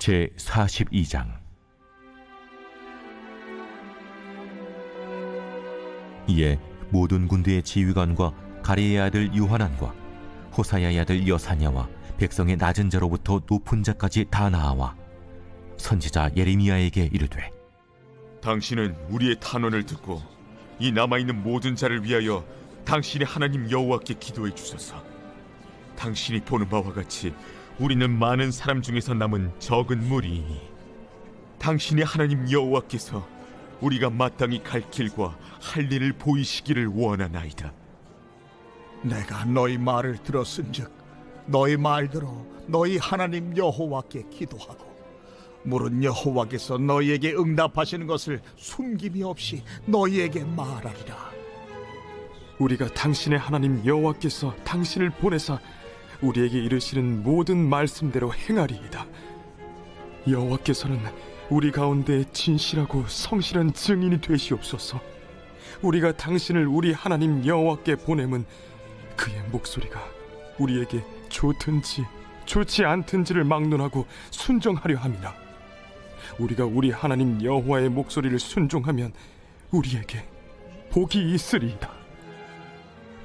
제42장. 이에 모든 군대의 지휘관과 가레의 아들 요하난과 호사야의 아들 여사냐와 백성의 낮은 자로부터 높은 자까지 다 나아와 선지자 예레미야에게 이르되, 당신은 우리의 탄원을 듣고 이 남아있는 모든 자를 위하여 당신의 하나님 여호와께 기도해 주소서. 당신이 보는 바와 같이 우리는 많은 사람 중에서 남은 적은 무리이니 당신의 하나님 여호와께서 우리가 마땅히 갈 길과 할 일을 보이시기를 원하나이다. 내가 너희 말을 들었은즉 너희 말대로 너희 하나님 여호와께 기도하고 물은 여호와께서 너희에게 응답하시는 것을 숨김이 없이 너희에게 말하리라. 우리가 당신의 하나님 여호와께서 당신을 보내사 우리에게 이르시는 모든 말씀대로 행하리이다. 여호와께서는 우리 가운데 진실하고 성실한 증인이 되시옵소서. 우리가 당신을 우리 하나님 여호와께 보냄은 그의 목소리가 우리에게 좋든지 좋지 않든지를 막론하고 순종하려 함이라. 우리가 우리 하나님 여호와의 목소리를 순종하면 우리에게 복이 있으리이다.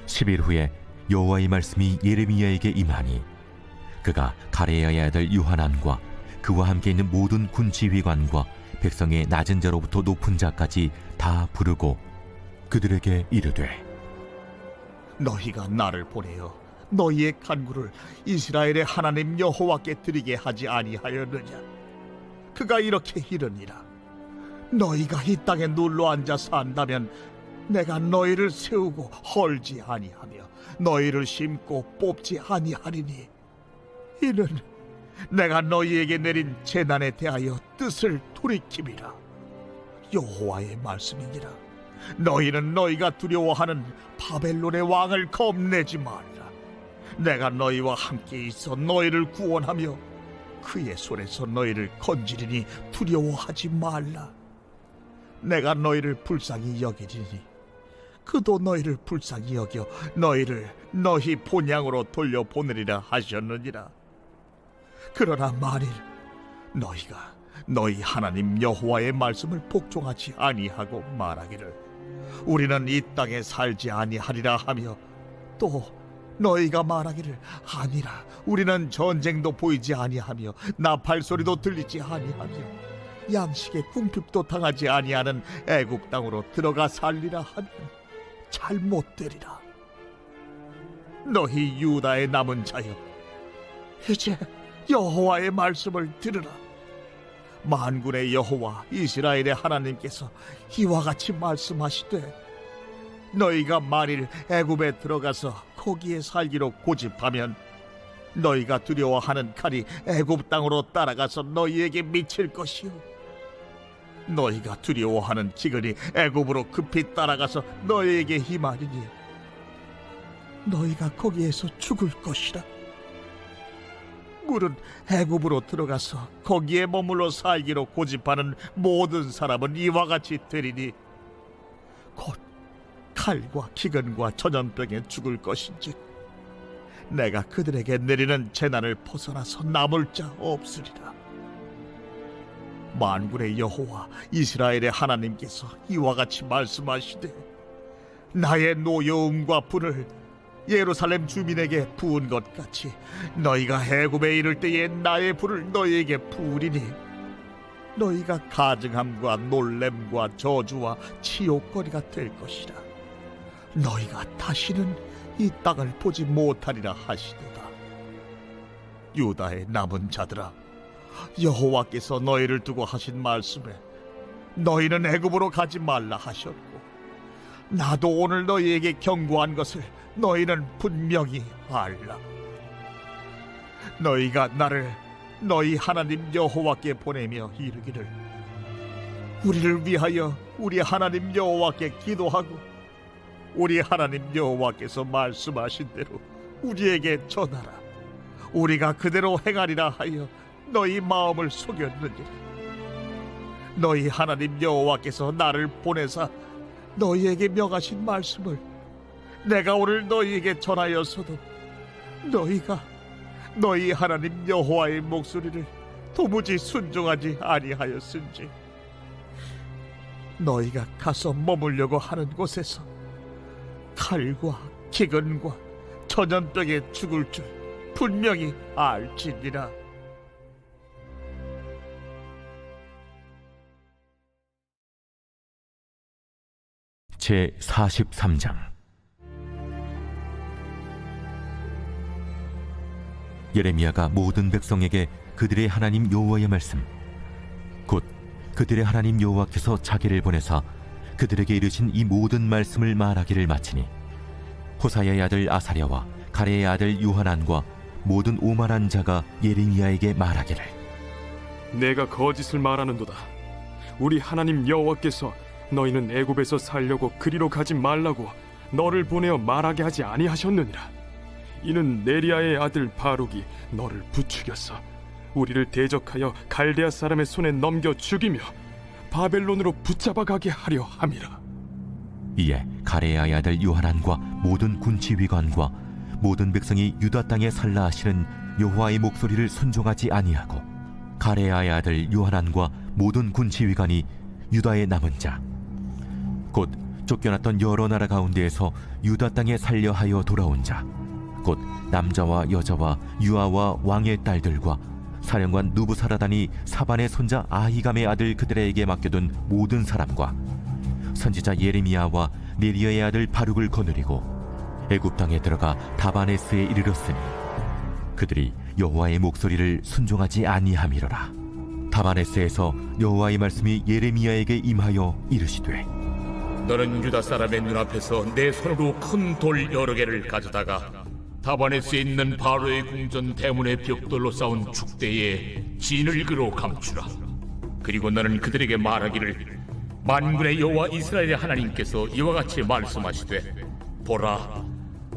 10일 후에 여호와의 말씀이 예레미야에게 임하니 그가 가레야의 아들 요하난과 그와 함께 있는 모든 군 지휘관과 백성의 낮은 자로부터 높은 자까지 다 부르고 그들에게 이르되, 너희가 나를 보내어 너희의 간구를 이스라엘의 하나님 여호와께 드리게 하지 아니하였느냐? 그가 이렇게 이르니라. 너희가 이 땅에 눌러 앉아 산다면 내가 너희를 세우고 헐지 아니하며 너희를 심고 뽑지 아니하리니 이는 내가 너희에게 내린 재난에 대하여 뜻을 돌이킴이라. 여호와의 말씀이니라. 너희는 너희가 두려워하는 바벨론의 왕을 겁내지 말라. 내가 너희와 함께 있어 너희를 구원하며 그의 손에서 너희를 건지리니 두려워하지 말라. 내가 너희를 불쌍히 여기리니 그도 너희를 불쌍히 여겨 너희를 너희 본향으로 돌려보내리라 하셨느니라. 그러나 만일 너희가 너희 하나님 여호와의 말씀을 복종하지 아니하고 말하기를 우리는 이 땅에 살지 아니하리라 하며 또 너희가 말하기를 아니라 우리는 전쟁도 보이지 아니하며 나팔 소리도 들리지 아니하며 양식의 궁핍도 당하지 아니하는 애굽 땅으로 들어가 살리라 하면 잘못되리라. 너희 유다의 남은 자여, 이제 여호와의 말씀을 들으라. 만군의 여호와 이스라엘의 하나님께서 이와 같이 말씀하시되, 너희가 만일 애굽에 들어가서 거기에 살기로 고집하면 너희가 두려워하는 칼이 애굽 땅으로 따라가서 너희에게 미칠 것이요 너희가 두려워하는 기근이 애굽으로 급히 따라가서 너희에게 임하리니 너희가 거기에서 죽을 것이라. 물은 애굽으로 들어가서 거기에 머물러 살기로 고집하는 모든 사람은 이와 같이 되리니 곧 칼과 기근과 전염병에 죽을 것인즉 내가 그들에게 내리는 재난을 벗어나서 남을 자 없으리라. 만군의 여호와 이스라엘의 하나님께서 이와 같이 말씀하시되, 나의 노여움과 불을 예루살렘 주민에게 부은 것 같이 너희가 애굽에 이를 때에 나의 불을 너희에게 부으리니 너희가 가증함과 놀램과 저주와 치욕거리가 될 것이라. 너희가 다시는 이 땅을 보지 못하리라 하시도다. 유다의 남은 자들아, 여호와께서 너희를 두고 하신 말씀에 너희는 애굽으로 가지 말라 하셨고 나도 오늘 너희에게 경고한 것을 너희는 분명히 알라. 너희가 나를 너희 하나님 여호와께 보내며 이르기를 우리를 위하여 우리 하나님 여호와께 기도하고 우리 하나님 여호와께서 말씀하신 대로 우리에게 전하라. 우리가 그대로 행하리라 하여 너희 마음을 속였느니라. 너희 하나님 여호와께서 나를 보내사 너희에게 명하신 말씀을 내가 오늘 너희에게 전하였어도 너희가 너희 하나님 여호와의 목소리를 도무지 순종하지 아니하였은지 너희가 가서 머물려고 하는 곳에서 칼과 기근과 전염병에 죽을 줄 분명히 알지니라. 제 43장. 예레미야가 모든 백성에게 그들의 하나님 여호와의 말씀, 곧 그들의 하나님 여호와께서 자기를 보내사 그들에게 이르신 이 모든 말씀을 말하기를 마치니, 호사야의 아들 아사랴와 가레의 아들 요하난과 모든 오만한 자가 예레미야에게 말하기를, 내가 거짓을 말하는도다. 우리 하나님 여호와께서 너희는 애굽에서 살려고 그리로 가지 말라고 너를 보내어 말하게 하지 아니하셨느니라. 이는 네리야의 아들 바룩이 너를 부추겼어 우리를 대적하여 갈대아 사람의 손에 넘겨 죽이며 바벨론으로 붙잡아 가게 하려 함이라. 이에 가레야의 아들 요하난과 모든 군치위관과 모든 백성이 유다 땅에 살라 하시는 여호와의 목소리를 순종하지 아니하고, 가레야의 아들 요하난과 모든 군치위관이 유다의 남은 자, 곧 쫓겨났던 여러 나라 가운데에서 유다 땅에 살려 하여 돌아온 자, 곧 남자와 여자와 유아와 왕의 딸들과 사령관 누부사라단이 사반의 손자 아히감의 아들 그들에게 맡겨둔 모든 사람과 선지자 예레미야와 네리야의 아들 바룩을 거느리고 애굽 땅에 들어가 다바네스에 이르렀으니, 그들이 여호와의 목소리를 순종하지 아니함이로라. 다바네스에서 여호와의 말씀이 예레미야에게 임하여 이르시되, 너는 유다 사람의 눈앞에서 내 손으로 큰 돌 여러 개를 가져다가 다바네스에 있는 바로의 궁전 대문의 벽돌로 쌓은 축대에 진흙으로 감추라. 그리고 너는 그들에게 말하기를, 만군의 여호와 이스라엘의 하나님께서 이와 같이 말씀하시되, 보라,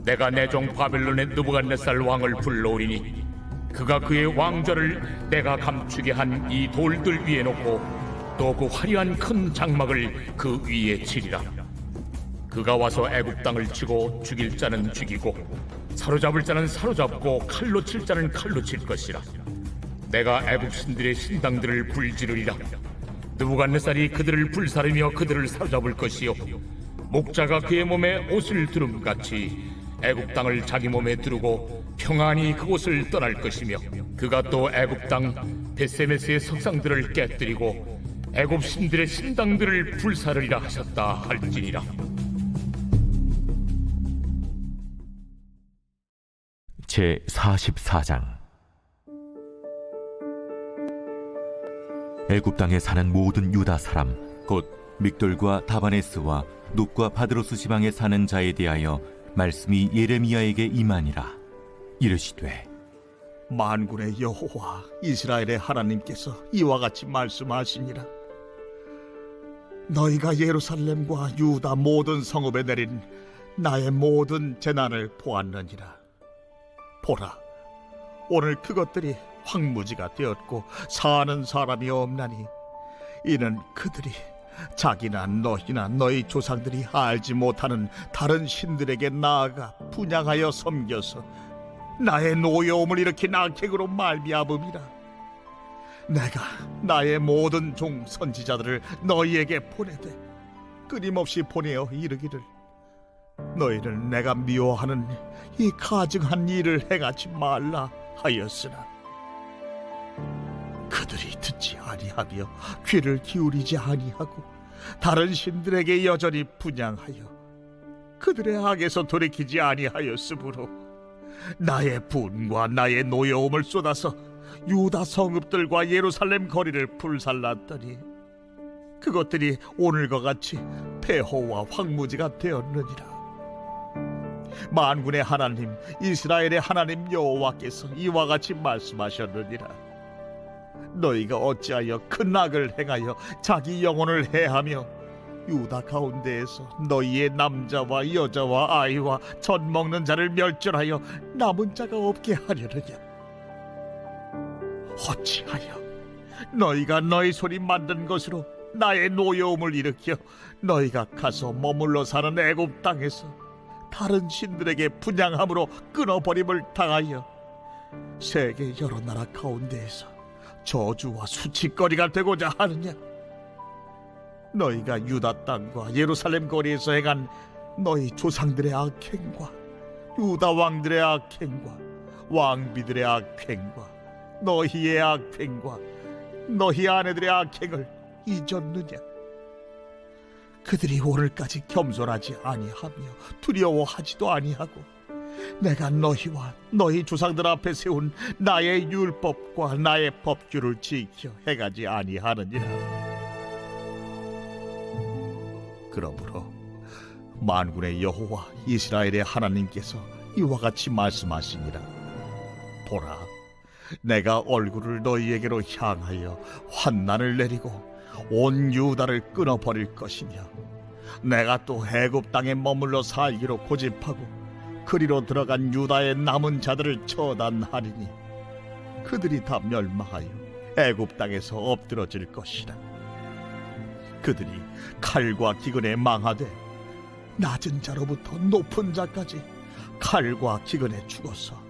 내가 내 종 바벨론의 느부갓네살 왕을 불러오리니 그가 그의 왕좌를 내가 감추게 한 이 돌들 위에 놓고 또 그 화려한 큰 장막을 그 위에 치리라. 그가 와서 애굽 땅을 치고 죽일 자는 죽이고 사로잡을 자는 사로잡고 칼로 칠 자는 칼로 칠 것이라. 내가 애굽 신들의 신당들을 불지르리라. 느부갓네살이 그들을 불사르며 그들을 사로잡을 것이요, 목자가 그의 몸에 옷을 두름같이 애굽 땅을 자기 몸에 두르고 평안히 그곳을 떠날 것이며, 그가 또 애굽 땅 베세메스의 석상들을 깨뜨리고 애굽 신들의 신당들을 불사르리라 하셨다 할지니라. 제 44장. 애굽 땅에 사는 모든 유다 사람, 곧 믹돌과 다바네스와 놋과 바드로스 지방에 사는 자에 대하여 말씀이 예레미야에게 임하니라. 이르시되, 만군의 여호와 이스라엘의 하나님께서 이와 같이 말씀하시니라. 너희가 예루살렘과 유다 모든 성읍에 내린 나의 모든 재난을 보았느니라. 보라, 오늘 그것들이 황무지가 되었고 사는 사람이 없나니, 이는 그들이 자기나 너희나 너희 조상들이 알지 못하는 다른 신들에게 나아가 분향하여 섬겨서 나의 노여움을 일으킨 악행으로 말미암음이라. 내가 나의 모든 종 선지자들을 너희에게 보내되 끊임없이 보내어 이르기를, 너희는 내가 미워하는 이 가증한 일을 행하지 말라 하였으나 그들이 듣지 아니하며 귀를 기울이지 아니하고 다른 신들에게 여전히 분향하여 그들의 악에서 돌이키지 아니하였으므로 나의 분과 나의 노여움을 쏟아서 유다 성읍들과 예루살렘 거리를 불살랐더니 그것들이 오늘과 같이 폐허와 황무지가 되었느니라. 만군의 하나님 이스라엘의 하나님 여호와께서 이와 같이 말씀하셨느니라. 너희가 어찌하여 큰 악을 행하여 자기 영혼을 해하며 유다 가운데에서 너희의 남자와 여자와 아이와 젖 먹는 자를 멸절하여 남은 자가 없게 하려느냐? 어찌하여 너희가 너희 손이 만든 것으로 나의 노여움을 일으켜 너희가 가서 머물러 사는 애굽 땅에서 다른 신들에게 분향함으로 끊어버림을 당하여 세계 여러 나라 가운데에서 저주와 수치거리가 되고자 하느냐? 너희가 유다 땅과 예루살렘 거리에서 행한 너희 조상들의 악행과 유다 왕들의 악행과 왕비들의 악행과 너희의 악행과 너희 아내들의 악행을 잊었느냐? 그들이 오늘까지 겸손하지 아니하며 두려워하지도 아니하고 내가 너희와 너희 조상들 앞에 세운 나의 율법과 나의 법규를 지켜 행하지 아니하느니라. 그러므로 만군의 여호와 이스라엘의 하나님께서 이와 같이 말씀하시니라. 보라, 내가 얼굴을 너희에게로 향하여 환난을 내리고 온 유다를 끊어버릴 것이며 내가 또 애굽 땅에 머물러 살기로 고집하고 그리로 들어간 유다의 남은 자들을 처단하리니 그들이 다 멸망하여 애굽 땅에서 엎드러질 것이라. 그들이 칼과 기근에 망하되 낮은 자로부터 높은 자까지 칼과 기근에 죽어서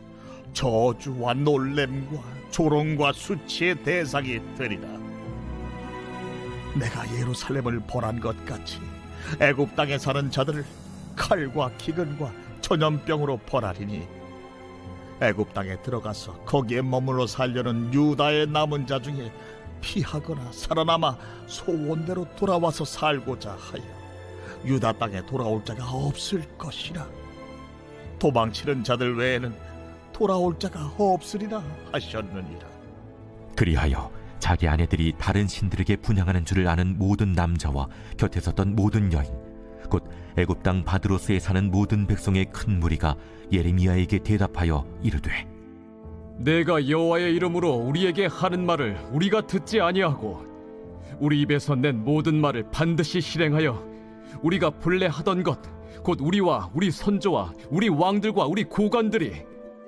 저주와 놀램과 조롱과 수치의 대상이 되리라. 내가 예루살렘을 벌한 것 같이 애굽 땅에 사는 자들을 칼과 기근과 전염병으로 벌하리니 애굽 땅에 들어가서 거기에 머물러 살려는 유다의 남은 자 중에 피하거나 살아남아 소원대로 돌아와서 살고자 하여 유다 땅에 돌아올 자가 없을 것이라. 도망치는 자들 외에는 돌아올 자가 없으리라 하셨느니라. 그리하여 자기 아내들이 다른 신들에게 분향하는 줄을 아는 모든 남자와 곁에 섰던 모든 여인 곧 애굽 땅 바드로스에 사는 모든 백성의 큰 무리가 예레미야에게 대답하여 이르되 내가 여호와의 이름으로 우리에게 하는 말을 우리가 듣지 아니하고 우리 입에서 낸 모든 말을 반드시 실행하여 우리가 본래 하던 것 곧 우리와 우리 선조와 우리 왕들과 우리 고관들이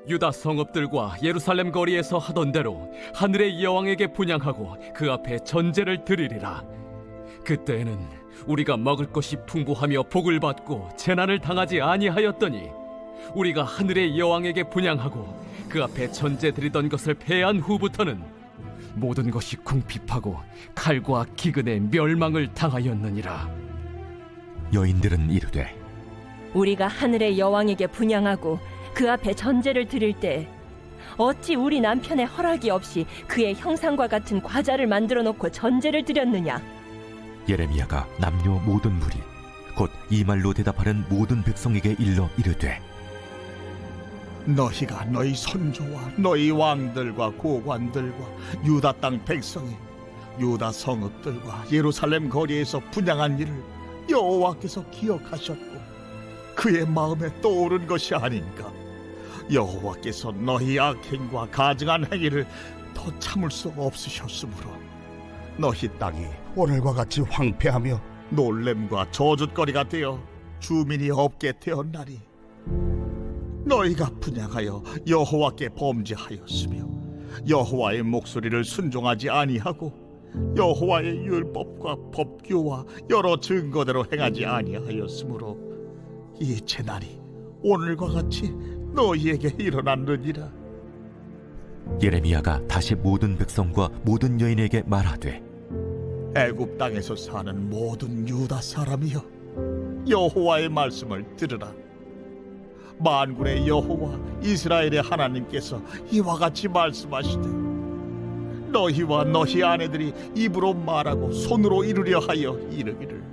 유다 성읍들과 예루살렘 거리에서 하던 대로 하늘의 여왕에게 분향하고 그 앞에 전제를 드리리라. 그때에는 우리가 먹을 것이 풍부하며 복을 받고 재난을 당하지 아니하였더니 우리가 하늘의 여왕에게 분향하고 그 앞에 전제 드리던 것을 패한 후부터는 모든 것이 궁핍하고 칼과 기근에 멸망을 당하였느니라. 여인들은 이르되 우리가 하늘의 여왕에게 분향하고 그 앞에 전제를 드릴 때 어찌 우리 남편의 허락이 없이 그의 형상과 같은 과자를 만들어 놓고 전제를 드렸느냐? 예레미야가 남녀 모든 무리 곧 이 말로 대답하는 모든 백성에게 일러 이르되 너희가 너희 선조와 너희 왕들과 고관들과 유다 땅 백성이 유다 성읍들과 예루살렘 거리에서 분향한 일을 여호와께서 기억하셨고 그의 마음에 떠오른 것이 아닌가. 여호와께서 너희 악행과 가증한 행위를 더 참을 수 없으셨으므로 너희 땅이 오늘과 같이 황폐하며 놀램과 저주거리가 되어 주민이 없게 되었나니 너희가 분향하여 여호와께 범죄하였으며 여호와의 목소리를 순종하지 아니하고 여호와의 율법과 법규와 여러 증거대로 행하지 아니하였으므로 이 재난이 오늘과 같이 너희에게 일어났느니라. 예레미야가 다시 모든 백성과 모든 여인에게 말하되 애굽 땅에서 사는 모든 유다 사람이여 여호와의 말씀을 들으라. 만군의 여호와 이스라엘의 하나님께서 이와 같이 말씀하시되 너희와 너희 아내들이 입으로 말하고 손으로 이루려 하여 이르기를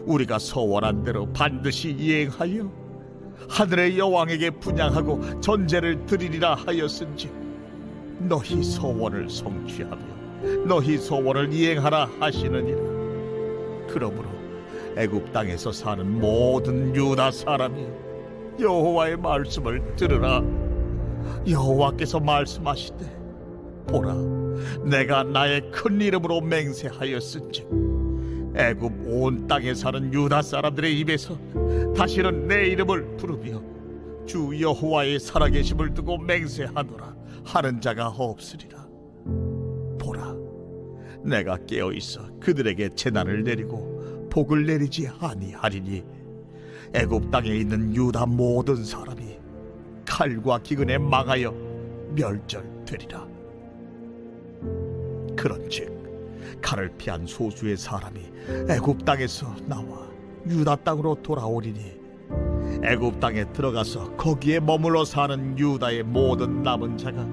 우리가 서원한 대로 반드시 이행하여 하늘의 여왕에게 분향하고 전제를 드리리라 하였은지 너희 서원을 성취하며 너희 서원을 이행하라 하시느니라. 그러므로 애굽 땅에서 사는 모든 유다 사람이 여호와의 말씀을 들으라. 여호와께서 말씀하시되 보라, 내가 나의 큰 이름으로 맹세하였은즉 애굽 온 땅에 사는 유다 사람들의 입에서 다시는 내 이름을 부르며 주 여호와의 살아계심을 두고 맹세하노라 하는 자가 없으리라. 보라, 내가 깨어있어 그들에게 재난을 내리고 복을 내리지 아니하리니 애굽 땅에 있는 유다 모든 사람이 칼과 기근에 망하여 멸절되리라. 그런즉 칼을 피한 소수의 사람이 애굽 땅에서 나와 유다 땅으로 돌아오리니 애굽 땅에 들어가서 거기에 머물러 사는 유다의 모든 남은 자가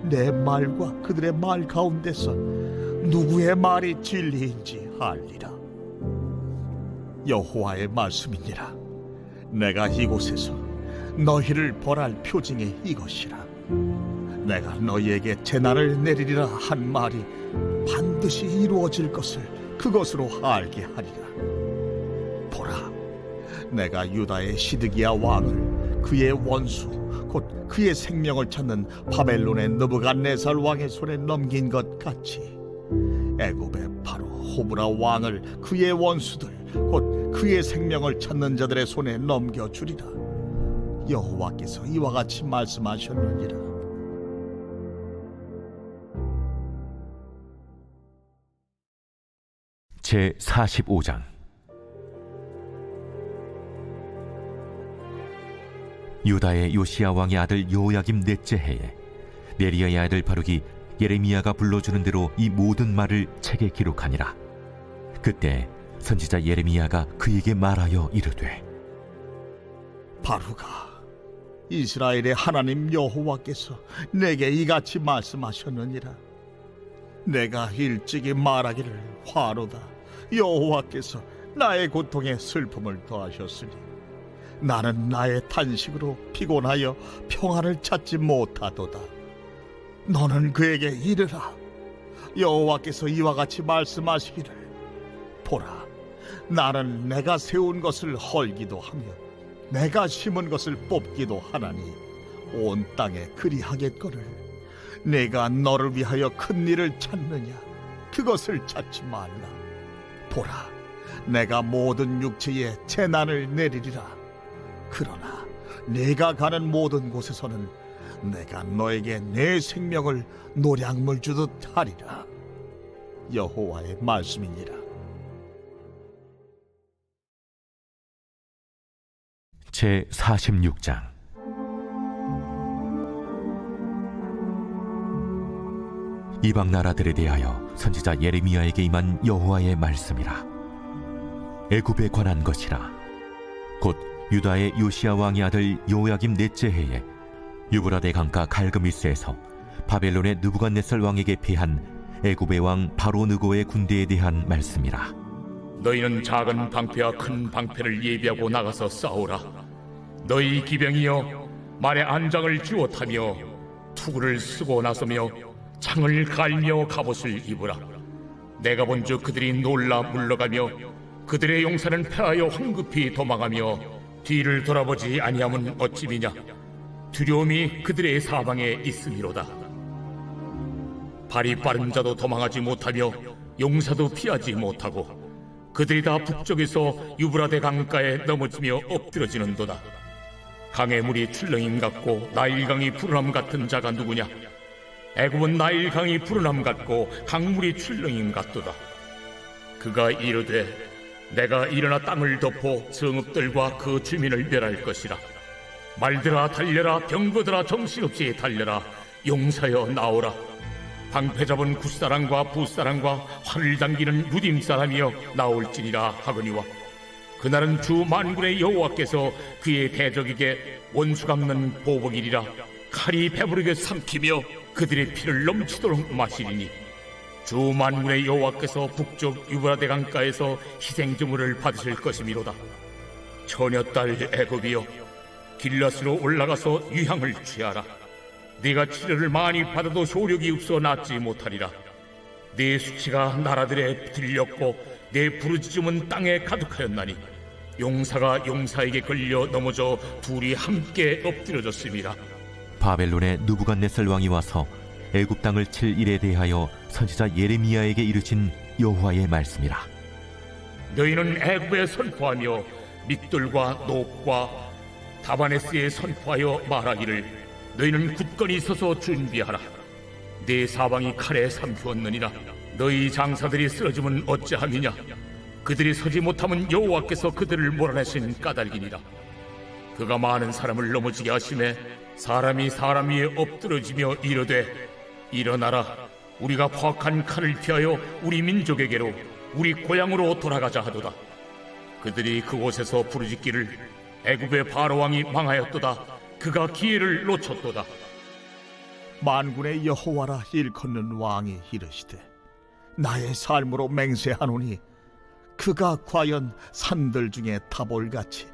내 말과 그들의 말 가운데서 누구의 말이 진리인지 알리라. 여호와의 말씀이니라. 내가 이곳에서 너희를 벌할 표징이 이것이라. 내가 너희에게 재난을 내리리라 한 말이 반드시 이루어질 것을 그것으로 알게 하리라. 보라, 내가 유다의 시드기야 왕을 그의 원수 곧 그의 생명을 찾는 바벨론의 느부갓네살 왕의 손에 넘긴 것 같이 애굽의 바로 호브라 왕을 그의 원수들 곧 그의 생명을 찾는 자들의 손에 넘겨주리라. 여호와께서 이와 같이 말씀하셨느니라. 제 45장. 유다의 요시야 왕의 아들 요야김 넷째 해에 네리야의 아들 바룩이 예레미야가 불러주는 대로 이 모든 말을 책에 기록하니라. 그때 선지자 예레미야가 그에게 말하여 이르되, 바루가, 이스라엘의 하나님 여호와께서 내게 이같이 말씀하셨느니라. 내가 일찍이 말하기를 화로다. 여호와께서 나의 고통에 슬픔을 더하셨으니 나는 나의 탄식으로 피곤하여 평안을 찾지 못하도다. 너는 그에게 이르라. 여호와께서 이와 같이 말씀하시기를, 보라, 나는 내가 세운 것을 헐기도 하며 내가 심은 것을 뽑기도 하나니 온 땅에 그리하겠거늘 내가 너를 위하여 큰 일을 찾느냐? 그것을 찾지 말라. 보라, 내가 모든 육체에 재난을 내리리라. 그러나 내가 가는 모든 곳에서는 내가 너에게 내 생명을 노량물 주듯 하리라. 여호와의 말씀이니라. 제 46장. 이방 나라들에 대하여 선지자 예레미야에게 임한 여호와의 말씀이라. 애굽에 관한 것이라. 곧 유다의 요시야 왕의 아들 요야김 넷째 해에 유브라데 강가 갈그미스에서 바벨론의 느부갓네살 왕에게 패한 애굽의 왕 바로 느고의 군대에 대한 말씀이라. 너희는 작은 방패와 큰 방패를 예비하고 나가서 싸우라. 너희 기병이여, 말에 안장을 쥐어 타며 투구를 쓰고 나서며 창을 갈며 갑옷을 입으라. 내가 본즉 그들이 놀라 물러가며 그들의 용사는 패하여 황급히 도망하며 뒤를 돌아보지 아니함은 어찌미냐? 두려움이 그들의 사방에 있음이로다. 발이 빠른 자도 도망하지 못하며 용사도 피하지 못하고 그들이 다 북쪽에서 유브라데 강가에 넘어지며 엎드러지는도다. 강의 물이 출렁임 같고 나일강이 푸른함 같은 자가 누구냐? 애굽은 나일강이 푸른함 같고 강물이 출렁임 같도다. 그가 이르되, 내가 일어나 땅을 덮어 성읍들과 그 주민을 멸할 것이라. 말들아 달려라, 병거들아 정신없이 달려라, 용사여 나오라. 방패 잡은 굿사람과 붓사람과 활을 당기는 유딤 사람이여 나올지니라 하거니와, 그날은 주 만군의 여호와께서 그의 대적에게 원수 갚는 보복이리라. 칼이 배부르게 삼키며 그들의 피를 넘치도록 마시리니, 주 만군의 여호와께서 북쪽 유브라데 강가에서 희생제물을 받으실 것이미로다. 처녀딸 애굽이여, 길라스로 올라가서 유향을 취하라. 네가 치료를 많이 받아도 효력이 없어 낫지 못하리라. 네 수치가 나라들에 들렸고 내 부르짖음은 땅에 가득하였나니 용사가 용사에게 걸려 넘어져 둘이 함께 엎드려졌음이라. 바벨론의 느부갓네살 왕이 와서 애굽 땅을 칠 일에 대하여 선지자 예레미야에게 이르신 여호와의 말씀이라. 너희는 애굽에 선포하며 믹돌과 녹과 다바네스에 선포하여 말하기를, 너희는 굳건히 서서 준비하라. 네 사방이 칼에 삼키었느니라. 너희 장사들이 쓰러지면 어찌함이냐? 그들이 서지 못하면 여호와께서 그들을 몰아내신 까닭이니라. 그가 많은 사람을 넘어지게 하심에 사람이 사람 위에 엎드러지며 이르되, 일어나라, 우리가 포악한 칼을 피하여 우리 민족에게로 우리 고향으로 돌아가자 하도다. 그들이 그곳에서 부르짖기를 애굽의 바로 왕이 망하였도다. 그가 기회를 놓쳤도다. 만군의 여호와라 일컫는 왕이 이르시되 나의 삶으로 맹세하노니 그가 과연 산들 중에 타볼같이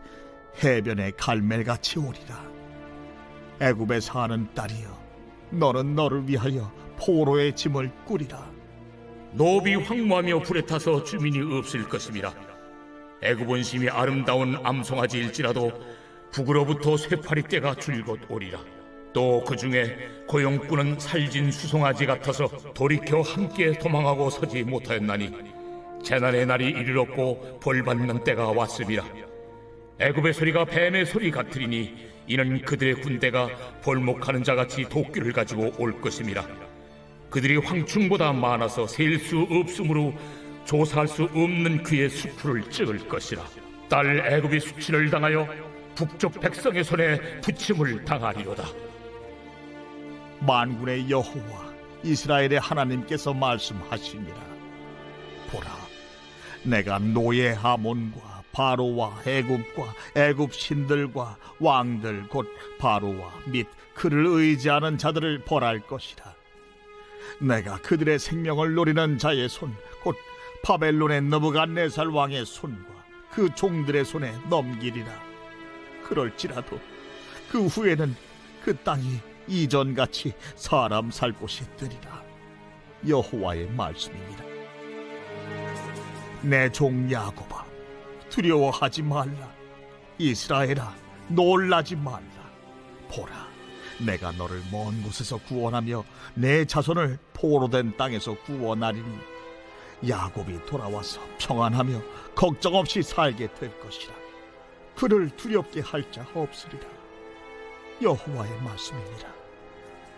해변의 갈멜같이 오리라. 애굽에 사는 딸이여, 너는 너를 위하여 포로의 짐을 꾸리라. 노비 황무하며 불에 타서 주민이 없을 것임이라. 애굽은 심히 아름다운 암송아지일지라도 북으로부터 쇠파리 떼가 줄곧 오리라. 또 그 중에 고용꾼은 살진 수송아지 같아서 돌이켜 함께 도망하고 서지 못하였나니 재난의 날이 이르렀고 벌받는 때가 왔음이라. 애굽의 소리가 뱀의 소리 같으리니 이는 그들의 군대가 벌목하는 자같이 도끼를 가지고 올 것임이라. 그들이 황충보다 많아서 셀 수 없으므로 조사할 수 없는 그의 수풀을 찍을 것이라. 딸 애굽이 수치를 당하여 북쪽 백성의 손에 부침을 당하리로다. 만군의 여호와 이스라엘의 하나님께서 말씀하시니라. 보라, 내가 노예 아몬과 바로와 애굽과 애굽 신들과 왕들 곧 바로와 및 그를 의지하는 자들을 벌할 것이라. 내가 그들의 생명을 노리는 자의 손 곧 바벨론의 느부갓네살 왕의 손과 그 종들의 손에 넘기리라. 그럴지라도 그 후에는 그 땅이 이전같이 사람 살 곳이 되리라. 여호와의 말씀입니다. 내 종 야곱아, 두려워하지 말라. 이스라엘아, 놀라지 말라. 보라, 내가 너를 먼 곳에서 구원하며 내 자손을 포로된 땅에서 구원하리니 야곱이 돌아와서 평안하며 걱정 없이 살게 될 것이라. 그를 두렵게 할 자 없으리라. 여호와의 말씀이니라.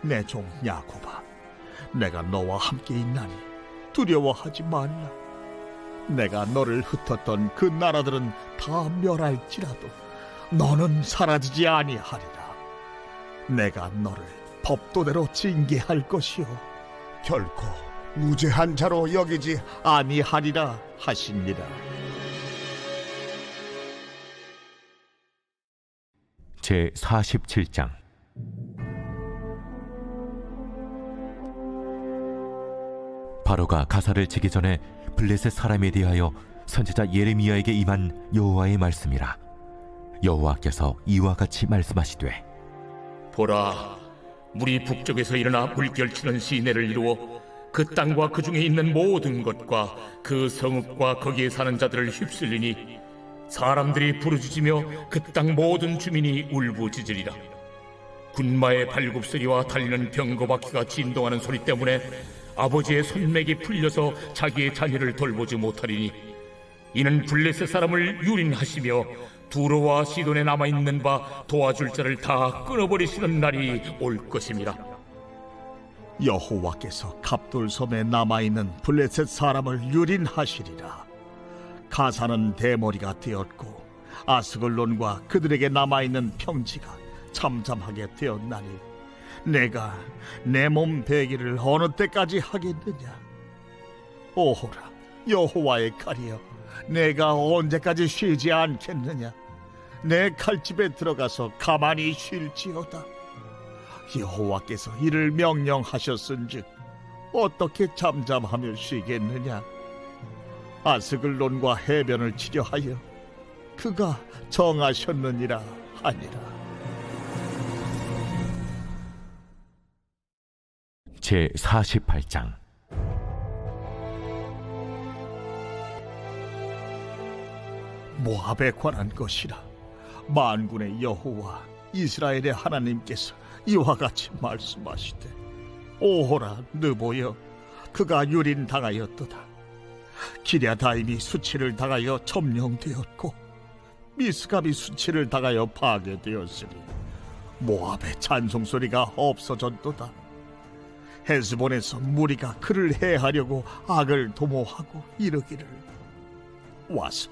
내 종 야곱아, 내가 너와 함께 있나니 두려워하지 말라. 내가 너를 흩었던 그 나라들은 다 멸할지라도 너는 사라지지 아니하리라. 내가 너를 법도대로 징계할 것이요 결코 무죄한 자로 여기지 아니하리라 하시니라. 제 47장. 바로가 가사를 치기 전에 블레셋 사람에 대하여 선지자 예레미야에게 임한 여호와의 말씀이라. 여호와께서 이와 같이 말씀하시되, 보라, 물이 북쪽에서 일어나 물결치는 시내를 이루어 그 땅과 그 중에 있는 모든 것과 그 성읍과 거기에 사는 자들을 휩쓸리니 사람들이 부르짖으며 그 땅 모든 주민이 울부짖으리라. 군마의 발굽소리와 달리는 병거바퀴가 진동하는 소리 때문에 아버지의 손맥이 풀려서 자기의 자녀를 돌보지 못하리니 이는 블레셋 사람을 유린하시며 두로와 시돈에 남아있는 바 도와줄 자를 다 끊어버리시는 날이 올 것임이라. 여호와께서 갑돌섬에 남아있는 블레셋 사람을 유린하시리라. 가사는 대머리가 되었고 아스글론과 그들에게 남아있는 평지가 잠잠하게 되었나니 내가 내 몸 베기를 어느 때까지 하겠느냐. 오호라, 여호와의 칼이여, 내가 언제까지 쉬지 않겠느냐. 내 칼집에 들어가서 가만히 쉴지어다. 여호와께서 이를 명령하셨은즉 어떻게 잠잠하며 쉬겠느냐. 아스글론과 해변을 치려하여 그가 정하셨느니라 하니라. 제 48장. 모압에 관한 것이라. 만군의 여호와 이스라엘의 하나님께서 이와 같이 말씀하시되, 오호라 느보여, 그가 유린당하였도다. 기랴다임이 수치를 당하여 점령되었고 미스갑이 수치를 당하여 파괴되었으니 모압의 찬송소리가 없어졌도다. 헤스본에서 무리가 그를 해하려고 악을 도모하고 이르기를, 와서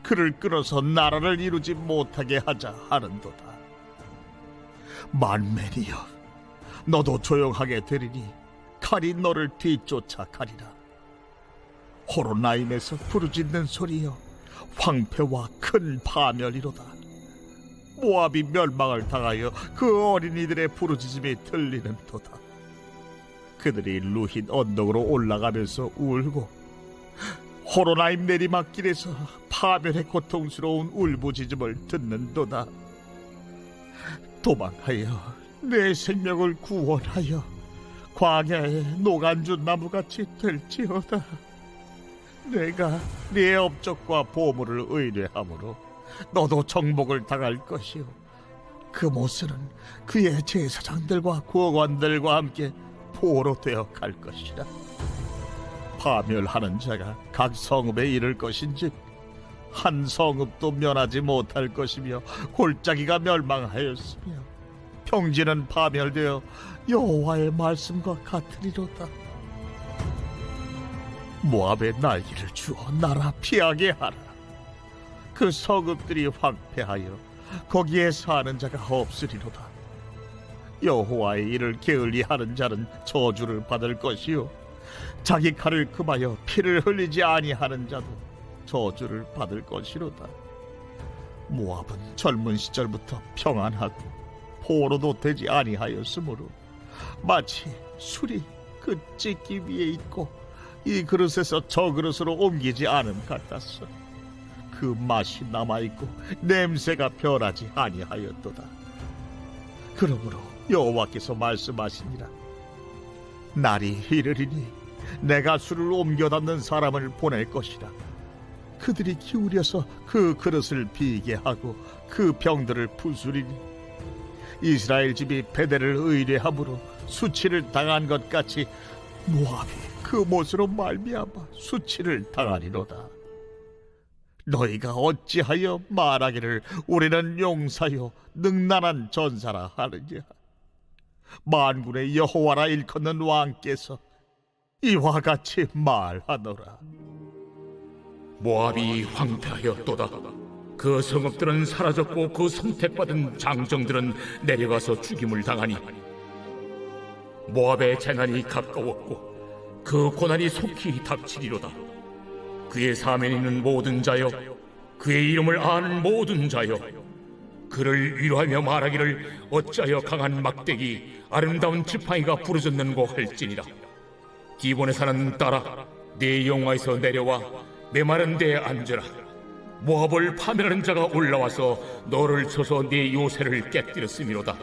그를 끌어서 나라를 이루지 못하게 하자 하는도다. 만맨이여, 너도 조용하게 되리니 활이 너를 뒤쫓아 가리라. 호로나임에서 부르짖는 소리여 황폐와 큰 파멸이로다. 모압이 멸망을 당하여 그 어린이들의 부르짖음이 들리는도다. 그들이 루힌 언덕으로 올라가면서 울고 호로나임 내리막길에서 파멸의 고통스러운 울부짖음을 듣는도다. 도망하여 내 생명을 구원하여 광야의 노간주 나무같이 될지어다. 내가 네 업적과 보물을 의뢰함으로 너도 정복을 당할 것이요 그 모습은 그의 제사장들과 구원관들과 함께 포로 되어 갈 것이라. 파멸하는 자가 각 성읍에 이를 것인즉 한 성읍도 면하지 못할 것이며 골짜기가 멸망하였으며 평지는 파멸되어 여호와의 말씀과 같으리로다. 모압의 날개를 주어 나라 피하게 하라. 그 성읍들이 황폐하여 거기에 사는 자가 없으리로다. 여호와의 일을 게을리하는 자는 저주를 받을 것이요 자기 칼을 금하여 피를 흘리지 아니하는 자도 저주를 받을 것이로다. 모압은 젊은 시절부터 평안하고 포로도 되지 아니하였으므로 마치 술이 그 찢기 위에 있고 이 그릇에서 저 그릇으로 옮기지 않음 같았어. 그 맛이 남아있고 냄새가 변하지 아니하였도다. 그러므로 여호와께서 말씀하시니라. 날이 이르리니 내가 술을 옮겨 담는 사람을 보낼 것이라. 그들이 기울여서 그 그릇을 비게 하고 그 병들을 부수리니 이스라엘 집이 베델을 의뢰함으로 수치를 당한 것 같이 모압이 그 못으로 말미암아 수치를 당하리로다. 너희가 어찌하여 말하기를 우리는 용사요 능란한 전사라 하느냐. 만군의 여호와라 일컫는 왕께서 이와 같이 말하노라. 모압이 황폐하였도다. 그 성읍들은 사라졌고 그 선택받은 장정들은 내려가서 죽임을 당하니 모압의 재난이 가까웠고 그 고난이 속히 닥치리로다. 그의 사면에 있는 모든 자여, 그의 이름을 아는 모든 자여, 그를 위로하며 말하기를 어찌하여 강한 막대기 아름다운 지팡이가 부러졌는고 할지니라. 기본에 사는 딸아, 네 영화에서 내려와 메마른 데에 앉으라. 모압을 파멸하는 자가 올라와서 너를 쳐서 네 요새를 깨뜨렸음이로다.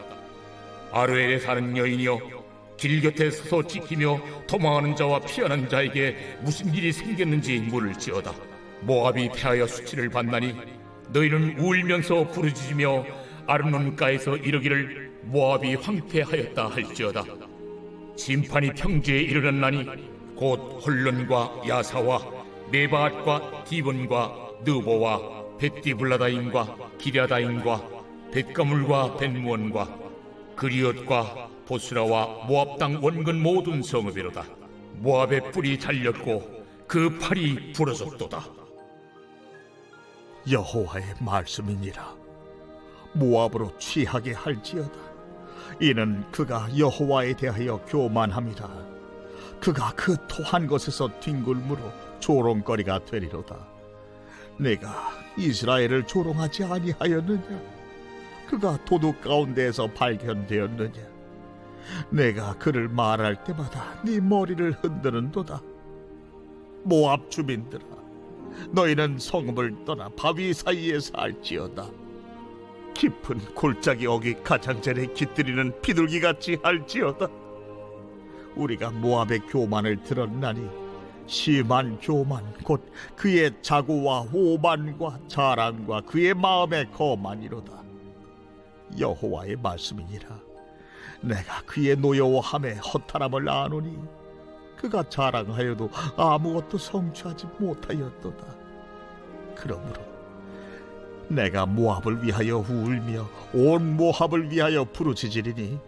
아르엘에 사는 여인이여, 길 곁에 서서 지키며 도망하는 자와 피하는 자에게 무슨 일이 생겼는지 물을지어다. 모압이 패하여 수치를 받나니 너희는 울면서 부르짖으며 아르논가에서 이르기를 모압이 황폐하였다 할지어다. 심판이 평지에 이르렀나니 곧 홀론과 야사와 메바앗과 디본과 느보와 벳디블라다임과 기랴다임과 벳가물과 벳무원과 그리엇과 보스라와 모압 땅 원근 모든 성읍이로다. 모압의 뿔이 잘렸고 그 팔이 부러졌도다. 여호와의 말씀이니라. 모압으로 취하게 할지어다. 이는 그가 여호와에 대하여 교만함이라. 그가 그 토한 것에서 뒹굴므로 조롱거리가 되리로다. 내가 이스라엘을 조롱하지 아니하였느냐? 그가 도둑 가운데에서 발견되었느냐? 내가 그를 말할 때마다 네 머리를 흔드는도다. 모압 주민들아, 너희는 성읍을 떠나 바위 사이에 살지어다. 깊은 골짜기 어귀 가장자리에 깃들이는 비둘기같이 할지어다. 우리가 모압의 교만을 들었나니 심한 교만 곧 그의 자고와 오만과 자랑과 그의 마음의 거만이로다. 여호와의 말씀이니라. 내가 그의 노여워함에 허탈함을 아노니 그가 자랑하여도 아무것도 성취하지 못하였도다. 그러므로 내가 모압을 위하여 울며 온 모압을 위하여 부르짖으리니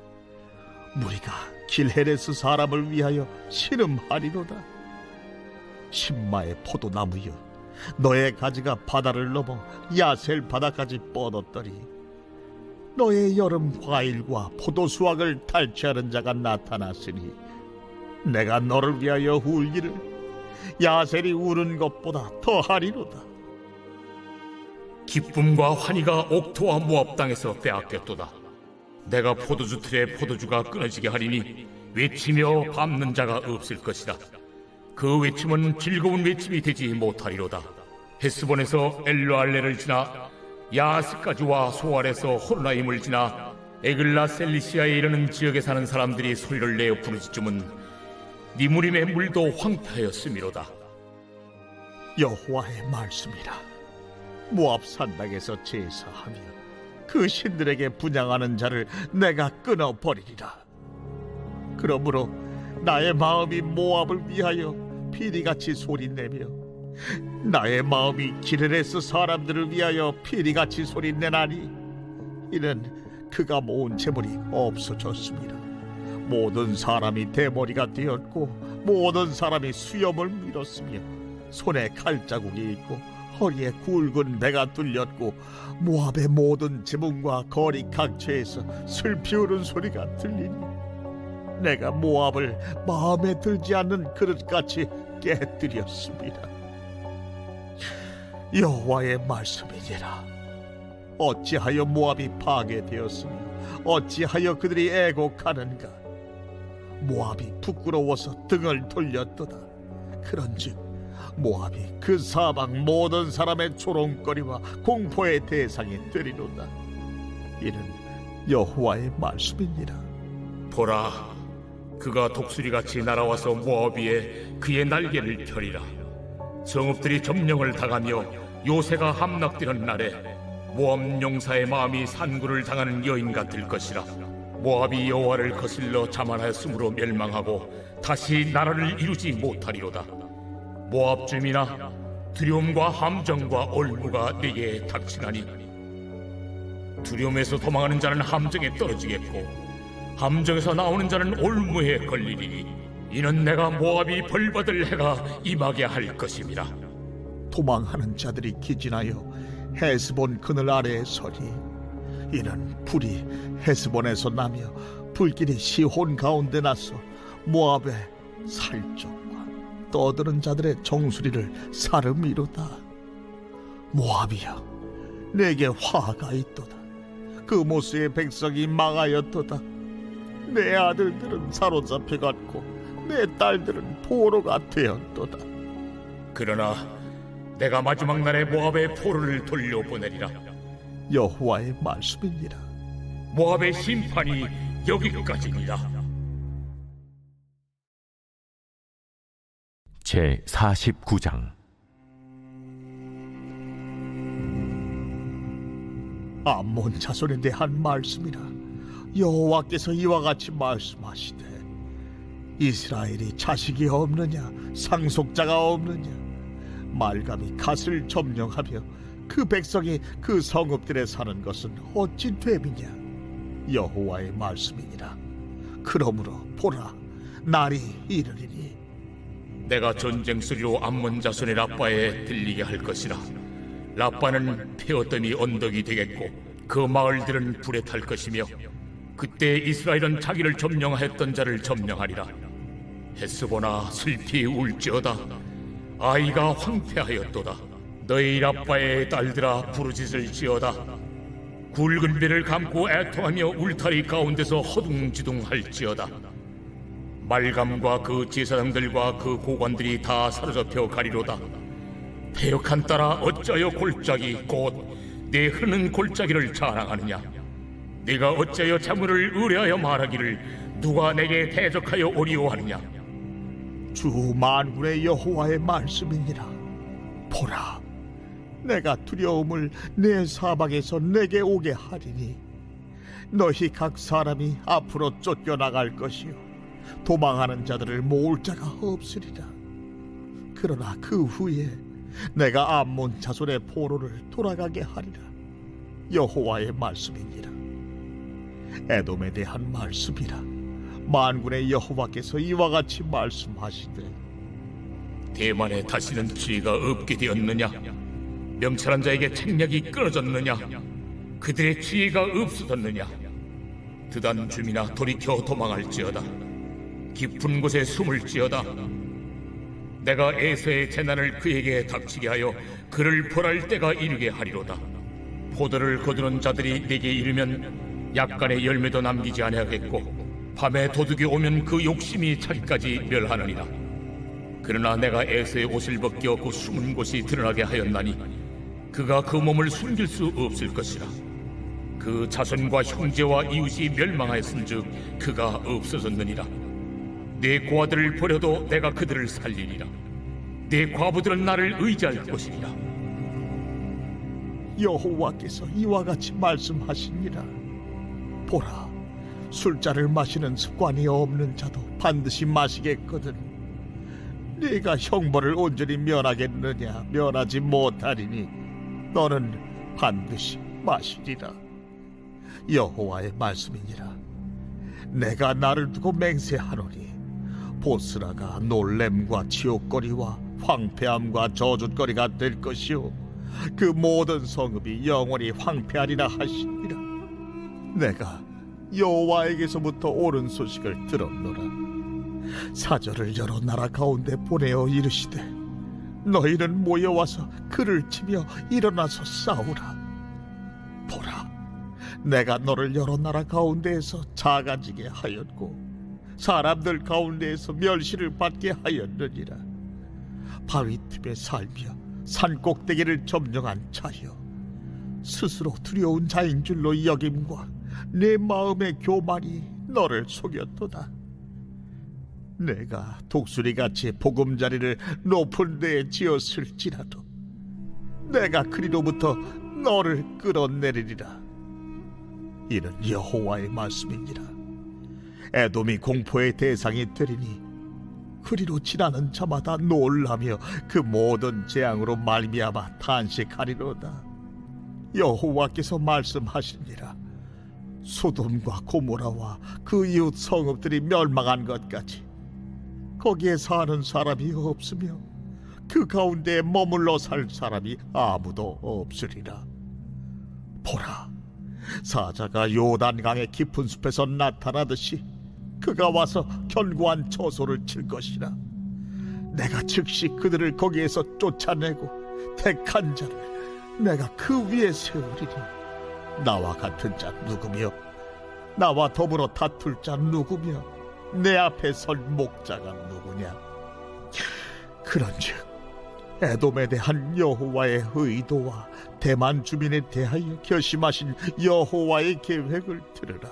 무리가 길헤레스 사람을 위하여 신음하리로다. 신마의 포도나무여, 너의 가지가 바다를 넘어 야셀 바다까지 뻗었더니 너의 여름 과일과 포도 수확을 탈취하는 자가 나타났으니 내가 너를 위하여 울기를 야셀이 우는 것보다 더하리로다. 기쁨과 환희가 옥토와 모압 땅에서 빼앗겼도다. 내가 포도주 틀에 포도주가 끊어지게 하리니 외치며 밟는 자가 없을 것이다. 그 외침은 즐거운 외침이 되지 못하리로다. 헤스본에서 엘르알레를 지나 야스까지와 소알에서 호르나임을 지나 에글라 셀리시아에 이르는 지역에 사는 사람들이 소리를 내어 부르짖음은 니무림의 물도 황폐하였음이로다. 여호와의 말씀이라. 모압 산당에서 제사하며 그 신들에게 분향하는 자를 내가 끊어버리리라. 그러므로 나의 마음이 모압을 위하여 피리같이 소리내며 나의 마음이 기르레스 사람들을 위하여 피리같이 소리내나니 이는 그가 모은 재물이 없어졌습니다. 모든 사람이 대머리가 되었고 모든 사람이 수염을 밀었으며 손에 칼자국이 있고 허리에 굵은 배가 뚫렸고 모압의 모든 지붕과 거리 각처에서 슬피 우는 소리가 들리니 내가 모압을 마음에 들지 않는 그릇같이 깨뜨렸습니다. 여호와의 말씀이니라. 어찌하여 모압이 파괴되었으며 어찌하여 그들이 애곡하는가. 모압이 부끄러워서 등을 돌렸도다. 그런즉 모압이 그 사방 모든 사람의 조롱거리와 공포의 대상이 되리로다. 이는 여호와의 말씀이니라. 보라, 그가 독수리같이 날아와서 모압 위에 그의 날개를 펴리라. 성읍들이 점령을 당하며 요새가 함락되는 날에 모압 용사의 마음이 산구를 당하는 여인 같을 것이라. 모압이 여호와를 거슬러 자만하였으므로 멸망하고 다시 나라를 이루지 못하리로다. 모압 주민아, 두려움과 함정과 올무가 네게 닥치나니 두려움에서 도망하는 자는 함정에 떨어지겠고 함정에서 나오는 자는 올무에 걸리리니 이는 내가 모압이 벌받을 해가 임하게 할 것임이라. 도망하는 자들이 기진하여 헤스본 그늘 아래에 서리. 이는 불이 헤스본에서 나며 불길이 시혼 가운데 나서 모압의 살적과 떠드는 자들의 정수리를 사름이로다. 모압이여, 내게 화가 있도다. 그 모스의 백성이 망하였도다. 내 아들들은 사로잡혀 갔고 내 딸들은 포로가 되었도다. 그러나 내가 마지막 날에 모압의 포로를 돌려보내리라. 여호와의 말씀이니라. 모압의 심판이 여기까지니라. 제 49장. 암몬 자손에 대한 말씀이라. 여호와께서 이와 같이 말씀하시되 이스라엘이 자식이 없느냐 상속자가 없느냐. 말감이 갓을 점령하며 그 백성이 그 성읍들에 사는 것은 어찌 됨이냐. 여호와의 말씀이니라. 그러므로 보라, 날이 이르리니 내가 전쟁 소리로 암몬 자손의 라빠에 들리게 할 것이라. 라빠는 폐어더미 언덕이 되겠고 그 마을들은 불에 탈 것이며 그때 이스라엘은 자기를 점령하였던 자를 점령하리라. 헤스보나 슬피 울지어다. 아이가 황폐하였도다. 너희 라빠의 딸들아 부르짖을 지어다. 굵은 배를 감고 애통하며 울타리 가운데서 허둥지둥할지어다. 말감과 그 제사장들과 그 고관들이 다 사로잡혀 가리로다. 패역한 딸아, 어찌하여 골짜기 곧 내 흐르는 골짜기를 자랑하느냐. 네가 어찌하여 자물을 의뢰하여 말하기를 누가 내게 대적하여 오리오 하느냐. 주 만군의 여호와의 말씀이니라. 보라, 내가 두려움을 내 사방에서 내게 오게 하리니 너희 각 사람이 앞으로 쫓겨나갈 것이요 도망하는 자들을 모을 자가 없으리라. 그러나 그 후에 내가 암몬 자손의 포로를 돌아가게 하리라. 여호와의 말씀이니라. 에돔에 대한 말씀이라. 만군의 여호와께서 이와 같이 말씀하시되 대만에 다시는 지혜가 없게 되었느냐. 명철한 자에게 책략이 끊어졌느냐. 그들의 지혜가 없어졌느냐. 드단 주민아, 돌이켜 도망할지어다. 깊은 곳에 숨을지어다. 내가 에서의 재난을 그에게 닥치게 하여 그를 벌할 때가 이르게 하리로다. 포도를 거두는 자들이 내게 이르면 약간의 열매도 남기지 아니하겠고 밤에 도둑이 오면 그 욕심이 차기까지 멸하느니라. 그러나 내가 에서의 옷을 벗겨 그 숨은 곳이 드러나게 하였나니 그가 그 몸을 숨길 수 없을 것이라. 그 자손과 형제와 이웃이 멸망하였은즉 그가 없어졌느니라. 내 고아들을 버려도 내가 그들을 살리리라. 내 과부들은 나를 의지할 것이니라. 여호와께서 이와 같이 말씀하시니라. 보라, 술잔을 마시는 습관이 없는 자도 반드시 마시겠거든. 네가 형벌을 온전히 면하겠느냐? 면하지 못하리니 너는 반드시 마시리라. 여호와의 말씀이니라. 내가 나를 두고 맹세하노니 보스라가 놀램과 치욕거리와 황폐함과 저주거리가 될 것이요 그 모든 성읍이 영원히 황폐하리라 하시니라. 내가 여호와에게서부터 옳은 소식을 들었노라. 사절을 여러 나라 가운데 보내어 이르시되 너희는 모여와서 그를 치며 일어나서 싸우라. 보라, 내가 너를 여러 나라 가운데에서 작아지게 하였고 사람들 가운데에서 멸시를 받게 하였느니라. 바위 틈에 살며 산 꼭대기를 점령한 자여, 스스로 두려운 자인 줄로 여김과 내 마음의 교만이 너를 속였도다. 내가 독수리같이 보금자리를 높은 데에 지었을지라도 내가 그리로부터 너를 끌어내리리라. 이는 여호와의 말씀이니라. 에돔이 공포의 대상이 되리니 그리로 지나는 자마다 놀라며 그 모든 재앙으로 말미암아 탄식하리로다. 여호와께서 말씀하시니라. 소돔과 고모라와 그 이웃 성읍들이 멸망한 것 같이 거기에 사는 사람이 없으며 그 가운데 머물러 살 사람이 아무도 없으리라. 보라, 사자가 요단강의 깊은 숲에서 나타나듯이 그가 와서 견고한 처소를 칠 것이라. 내가 즉시 그들을 거기에서 쫓아내고 택한 자를 내가 그 위에 세우리니 나와 같은 자 누구며 나와 더불어 다툴 자 누구며 내 앞에 설 목자가 누구냐. 그런즉 에돔에 대한 여호와의 의도와 대만 주민에 대하여 결심하신 여호와의 계획을 들으라.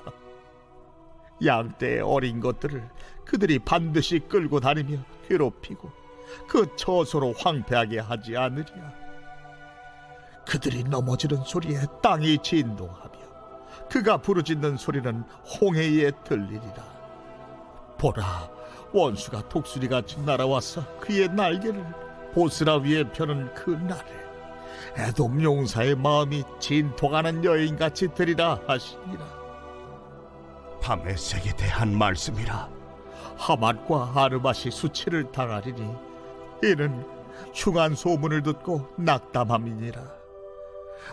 양떼의 어린 것들을 그들이 반드시 끌고 다니며 괴롭히고 그 처소로 황폐하게 하지 않으리라. 그들이 넘어지는 소리에 땅이 진동하며 그가 부르짖는 소리는 홍해에 들리리라. 보라, 원수가 독수리같이 날아와서 그의 날개를 보스라 위에 펴는 그 날에 에돔 용사의 마음이 진통하는 여인같이 되리라 하시니라. 밤의 색에 대한 말씀이라. 하맛과 아르밧이 수치를 당하리니 이는 흉한 소문을 듣고 낙담함이니라.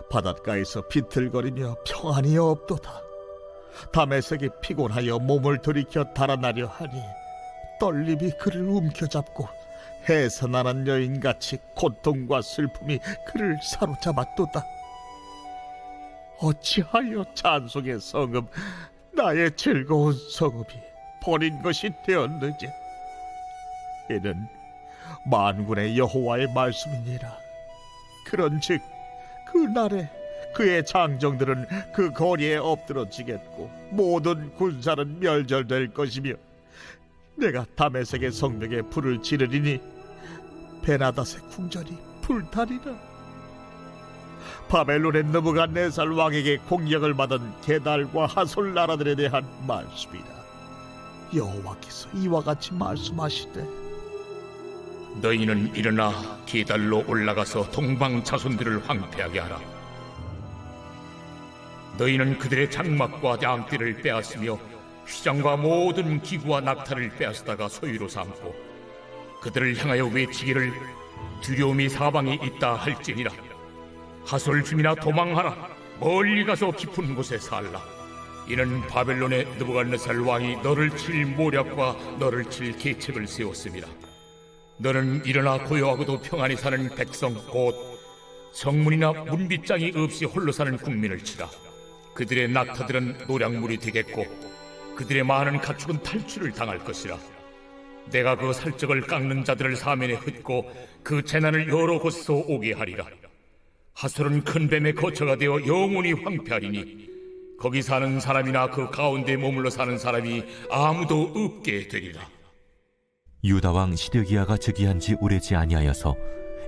바닷가에서 비틀거리며 평안이 없도다. 다메섹이 피곤하여 몸을 돌이켜 달아나려 하니 떨림이 그를 움켜잡고 해산하는 여인같이 고통과 슬픔이 그를 사로잡았도다. 어찌하여 찬송의 성읍, 나의 즐거운 성읍이 버린 것이 되었느냐. 이는 만군의 여호와의 말씀이니라. 그런즉 그 날에 그의 장정들은 그 거리에 엎드러지겠고 모든 군사는 멸절될 것이며 내가 다메섹의 성벽에 불을 지르리니 베나닷의 궁전이 불타리라. 바벨론의 느부갓네살 왕에게 공격을 받은 게달과 하솔 나라들에 대한 말씀이라. 여호와께서 이와 같이 말씀하시되 너희는 일어나 게달로 올라가서 동방 자손들을 황폐하게 하라. 너희는 그들의 장막과 양떼를 빼앗으며 휘장과 모든 기구와 낙타를 빼앗다가 소유로 삼고 그들을 향하여 외치기를 두려움이 사방에 있다 할지니라. 하솔 주민아 도망하라. 멀리 가서 깊은 곳에 살라. 이는 바벨론의 느부갓네살 왕이 너를 칠 모략과 너를 칠 계책을 세웠습니다. 너는 일어나 고요하고도 평안히 사는 백성 곧 성문이나 문빗장이 없이 홀로 사는 국민을 치라. 그들의 낙타들은 노략물이 되겠고 그들의 많은 가축은 탈출을 당할 것이라. 내가 그 살적을 깎는 자들을 사면에 흩고 그 재난을 여러 곳에서 오게 하리라. 하솔은 큰 뱀의 거처가 되어 영원히 황폐하리니 거기 사는 사람이나 그 가운데 머물러 사는 사람이 아무도 없게 되리라. 유다 왕 시드기야가 즉위한 지 오래지 아니하여서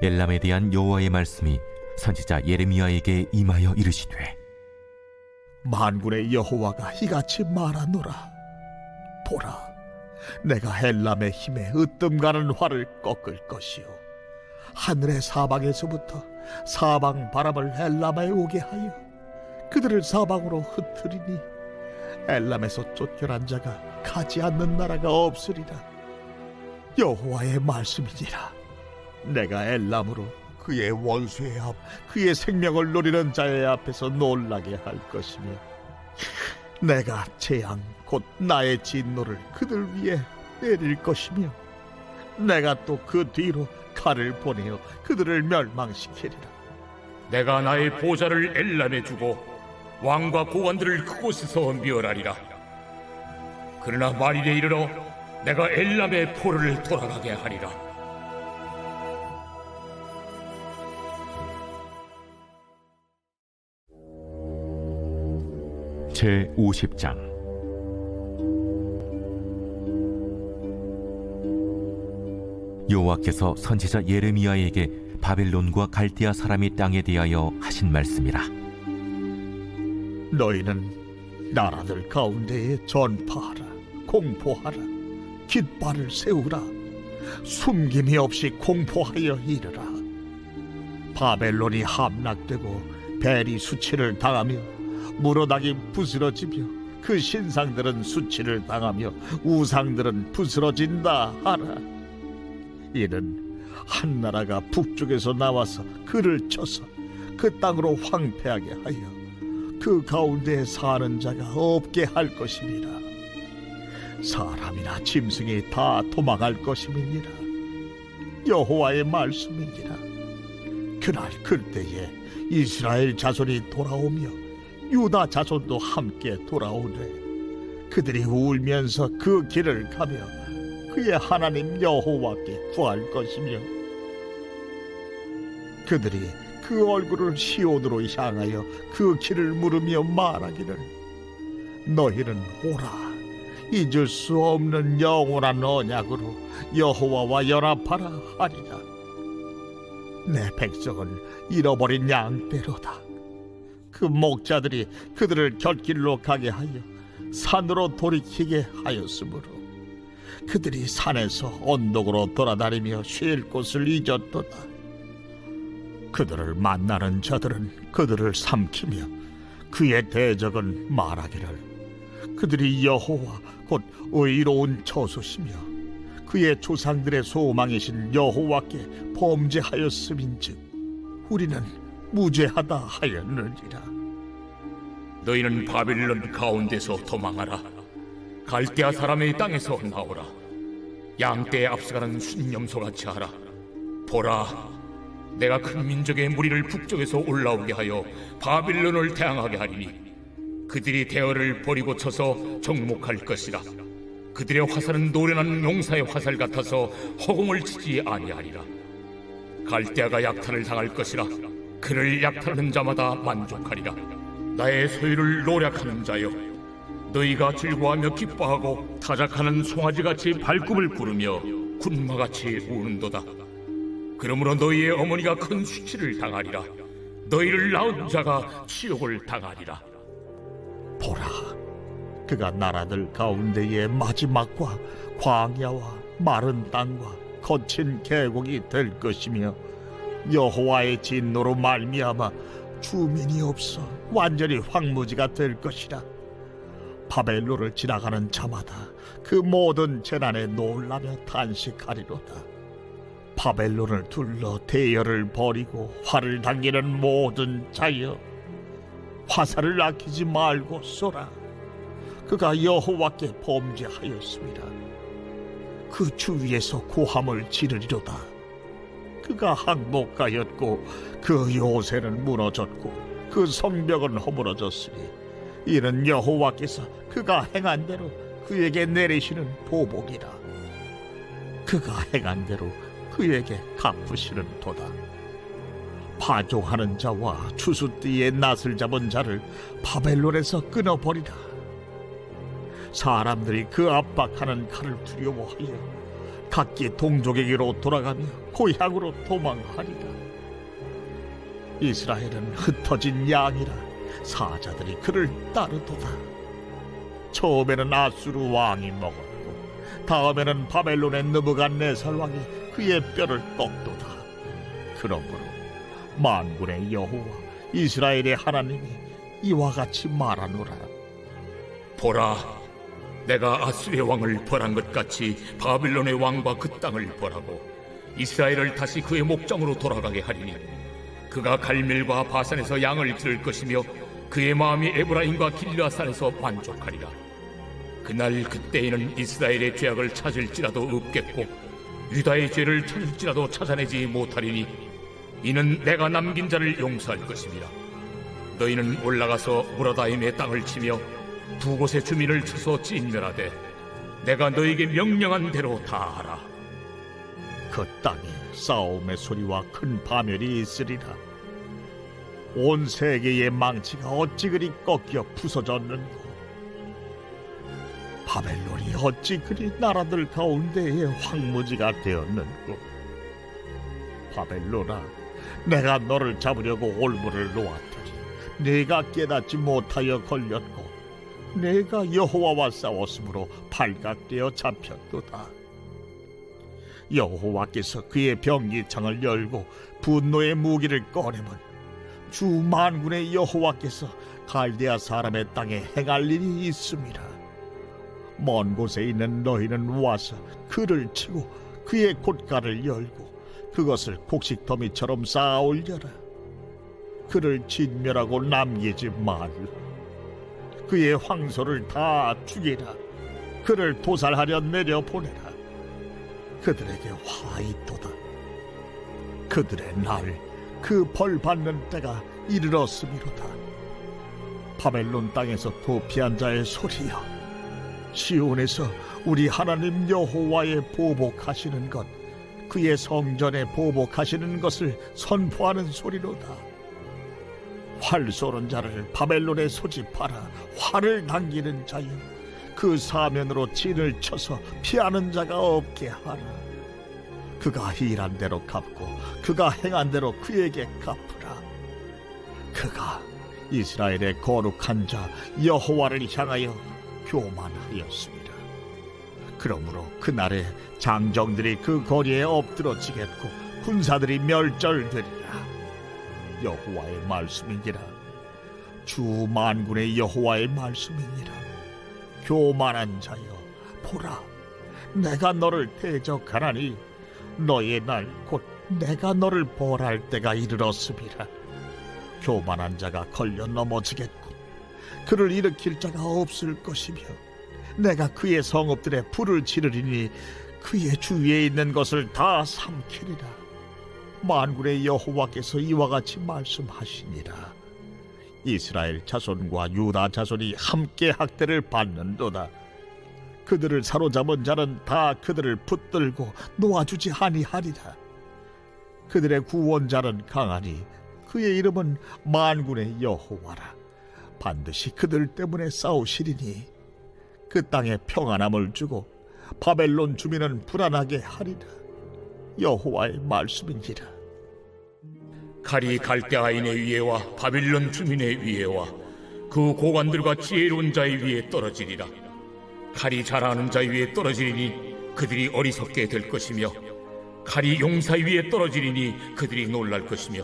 엘람에 대한 여호와의 말씀이 선지자 예레미야에게 임하여 이르시되 만군의 여호와가 이같이 말하노라. 보라, 내가 엘람의 힘에 으뜸가는 활을 꺾을 것이요 하늘의 사방에서부터 사방 바람을 엘람에 오게 하여 그들을 사방으로 흩트리니 엘람에서 쫓겨난 자가 가지 않는 나라가 없으리라. 여호와의 말씀이니라. 내가 엘람으로 그의 원수의 앞, 그의 생명을 노리는 자의 앞에서 놀라게 할 것이며 내가 재앙 곧 나의 진노를 그들 위에 내릴 것이며 내가 또 그 뒤로 칼을 보내어 그들을 멸망시키리라. 내가 나의 보좌를 엘람에 주고 왕과 고관들을 그곳에서 멸하리라. 그러나 말일에 이르러 내가 엘람의 포로를 돌아가게 하리라. 제50장 여호와께서 선지자 예레미야에게 바벨론과 갈대아 사람의 땅에 대하여 하신 말씀이라. 너희는 나라들 가운데에 전파하라, 공포하라, 깃발을 세우라, 숨김이 없이 공포하여 이르라. 바벨론이 함락되고 벨이 수치를 당하며 무로닥이 부스러지며 그 신상들은 수치를 당하며 우상들은 부스러진다 하라. 이는 한 나라가 북쪽에서 나와서 그를 쳐서 그 땅으로 황폐하게 하여 그 가운데 사는 자가 없게 할 것이니라. 사람이나 짐승이 다 도망할 것임이니라. 여호와의 말씀이니라. 그날 그때에 이스라엘 자손이 돌아오며 유다 자손도 함께 돌아오되 그들이 울면서 그 길을 가며 그의 하나님 여호와께 구할 것이며 그들이 그 얼굴을 시온으로 향하여 그 길을 물으며 말하기를 너희는 오라, 잊을 수 없는 영원한 언약으로 여호와와 연합하라 하리라. 내 백성은 잃어버린 양떼로다. 그 목자들이 그들을 곁길로 가게 하여 산으로 돌이키게 하였으므로 그들이 산에서 언덕으로 돌아다니며 쉴 곳을 잊었도다. 그들을 만나는 자들은 그들을 삼키며 그의 대적은 말하기를 그들이 여호와 곧 의로운 저수시며 그의 조상들의 소망이신 여호와께 범죄하였음인즉 우리는 무죄하다 하였느니라. 너희는 바벨론 가운데서 도망하라. 갈대아 사람의 땅에서 나오라. 양떼에 앞서가는 순념소같이 하라. 보라, 내가 큰 민족의 무리를 북쪽에서 올라오게 하여 바빌론을 대항하게 하리니 그들이 대어를 버리고 쳐서 정목할 것이라. 그들의 화살은 노련한 용사의 화살 같아서 허공을 치지 아니하리라. 갈대아가 약탈을 당할 것이라. 그를 약탈하는 자마다 만족하리라. 나의 소유를 노략하는 자여, 너희가 즐거워하며 기뻐하고 타작하는 송아지같이 발굽을 구르며 군마같이 우는도다. 그러므로 너희의 어머니가 큰 수치를 당하리라. 너희를 낳은 자가 치욕을 당하리라. 보라, 그가 나라들 가운데의 마지막과 광야와 마른 땅과 거친 계곡이 될 것이며 여호와의 진노로 말미암아 주민이 없어 완전히 황무지가 될 것이라. 바벨론을 지나가는 자마다 그 모든 재난에 놀라며 탄식하리로다. 바벨론을 둘러 대열을 벌이고 활을 당기는 모든 자여, 화살을 아끼지 말고 쏘라. 그가 여호와께 범죄하였습니다. 그 주위에서 고함을 지르리로다. 그가 항복하였고 그 요새는 무너졌고 그 성벽은 허물어졌으니 이는 여호와께서 그가 행한 대로 그에게 내리시는 보복이라. 그가 행한 대로 그에게 갚으시는 도다. 파종하는 자와 추수띠에 낫을 잡은 자를 바벨론에서 끊어버리라. 사람들이 그 압박하는 칼을 두려워하여 각기 동족에게로 돌아가며 고향으로 도망하리라. 이스라엘은 흩어진 양이라 사자들이 그를 따르도다. 처음에는 아수르 왕이 먹었고 다음에는 바벨론의 느부갓네살 왕이 그의 뼈를 꺾도다. 그러므로 만군의 여호와 이스라엘의 하나님이 이와 같이 말하노라. 보라, 내가 아수르의 왕을 벌한 것 같이 바빌론의 왕과 그 땅을 벌하고 이스라엘을 다시 그의 목장으로 돌아가게 하리니 그가 갈멜과 바산에서 양을 기를 것이며 그의 마음이 에브라임과 길르앗산에서 만족하리라. 그날 그때에는 이스라엘의 죄악을 찾을지라도 없겠고 유다의 죄를 찾을지라도 찾아내지 못하리니 이는 내가 남긴 자를 용서할 것입니다. 너희는 올라가서 무라다임의 땅을 치며 두 곳의 주민을 쳐서 진멸하되 내가 너에게 명령한 대로 다 하라. 그 땅에 싸움의 소리와 큰 파멸이 있으리라. 온 세계의 망치가 어찌 그리 꺾여 부서졌는고. 바벨론이 어찌 그리 나라들 가운데에 황무지가 되었는고. 바벨론아, 내가 너를 잡으려고 올무를 놓았더니 네가 깨닫지 못하여 걸렸고 내가 여호와와 싸웠으므로 발각되어 잡혔도다. 여호와께서 그의 병기창을 열고 분노의 무기를 꺼내면 주 만군의 여호와께서 갈대아 사람의 땅에 행할 일이 있습니다. 먼 곳에 있는 너희는 와서 그를 치고 그의 곶가를 열고 그것을 곡식더미처럼 쌓아 올려라. 그를 진멸하고 남기지 말라. 그의 황소를 다 죽이라. 그를 도살하려 내려보내라. 그들에게 화 있도다. 그들의 날, 그 벌 받는 때가 이르렀음이로다. 바벨론 땅에서 도피한 자의 소리여, 시온에서 우리 하나님 여호와의 보복하시는 것, 그의 성전에 보복하시는 것을 선포하는 소리로다. 활 쏘는 자를 바벨론에 소집하라. 활을 당기는 자여, 그 사면으로 진을 쳐서 피하는 자가 없게 하라. 그가 일한 대로 갚고 그가 행한 대로 그에게 갚으라. 그가 이스라엘의 거룩한 자 여호와를 향하여 교만하였습니다. 그러므로 그날에 장정들이 그 거리에 엎드러지겠고 군사들이 멸절되리라. 여호와의 말씀이니라. 주 만군의 여호와의 말씀이니라. 교만한 자여, 보라, 내가 너를 대적하나니 너의 날 곧 내가 너를 벌할 때가 이르렀음이라. 교만한 자가 걸려 넘어지겠고 그를 일으킬 자가 없을 것이며 내가 그의 성읍들에 불을 지르리니 그의 주위에 있는 것을 다 삼키리라. 만군의 여호와께서 이와 같이 말씀하시니라. 이스라엘 자손과 유다 자손이 함께 학대를 받는도다. 그들을 사로잡은 자는 다 그들을 붙들고 놓아주지 아니하리라. 그들의 구원자는 강하니 그의 이름은 만군의 여호와라. 반드시 그들 때문에 싸우시리니 그 땅에 평안함을 주고 바벨론 주민은 불안하게 하리라. 여호와의 말씀이니라. 칼이 갈대아인의 위에와 바빌론 주민의 위에와 그 고관들과 지혜로운 자의 위에 떨어지리라. 칼이 잘하는 자 위에 떨어지리니 그들이 어리석게 될 것이며 칼이 용사 위에 떨어지리니 그들이 놀랄 것이며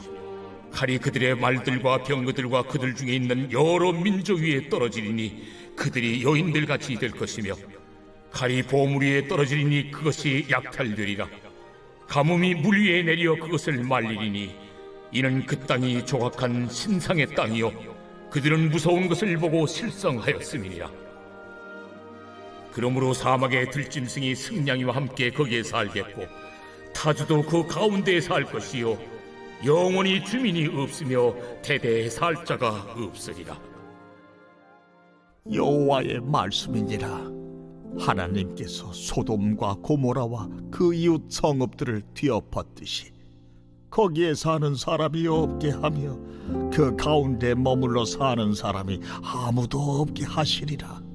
칼이 그들의 말들과 병거들과 그들 중에 있는 여러 민족 위에 떨어지리니 그들이 여인들같이 될 것이며 칼이 보물 위에 떨어지리니 그것이 약탈되리라. 가뭄이 물 위에 내려 그것을 말리리니 이는 그 땅이 조각한 신상의 땅이요 그들은 무서운 것을 보고 실성하였음이니라. 그러므로 사막의 들짐승이 승냥이와 함께 거기에 살겠고 타주도 그 가운데에 살 것이요 영원히 주민이 없으며 대대에 살 자가 없으리라. 여호와의 말씀이니라. 하나님께서 소돔과 고모라와 그 이웃 성읍들을 뒤엎었듯이 거기에 사는 사람이 없게 하며 그 가운데 머물러 사는 사람이 아무도 없게 하시리라.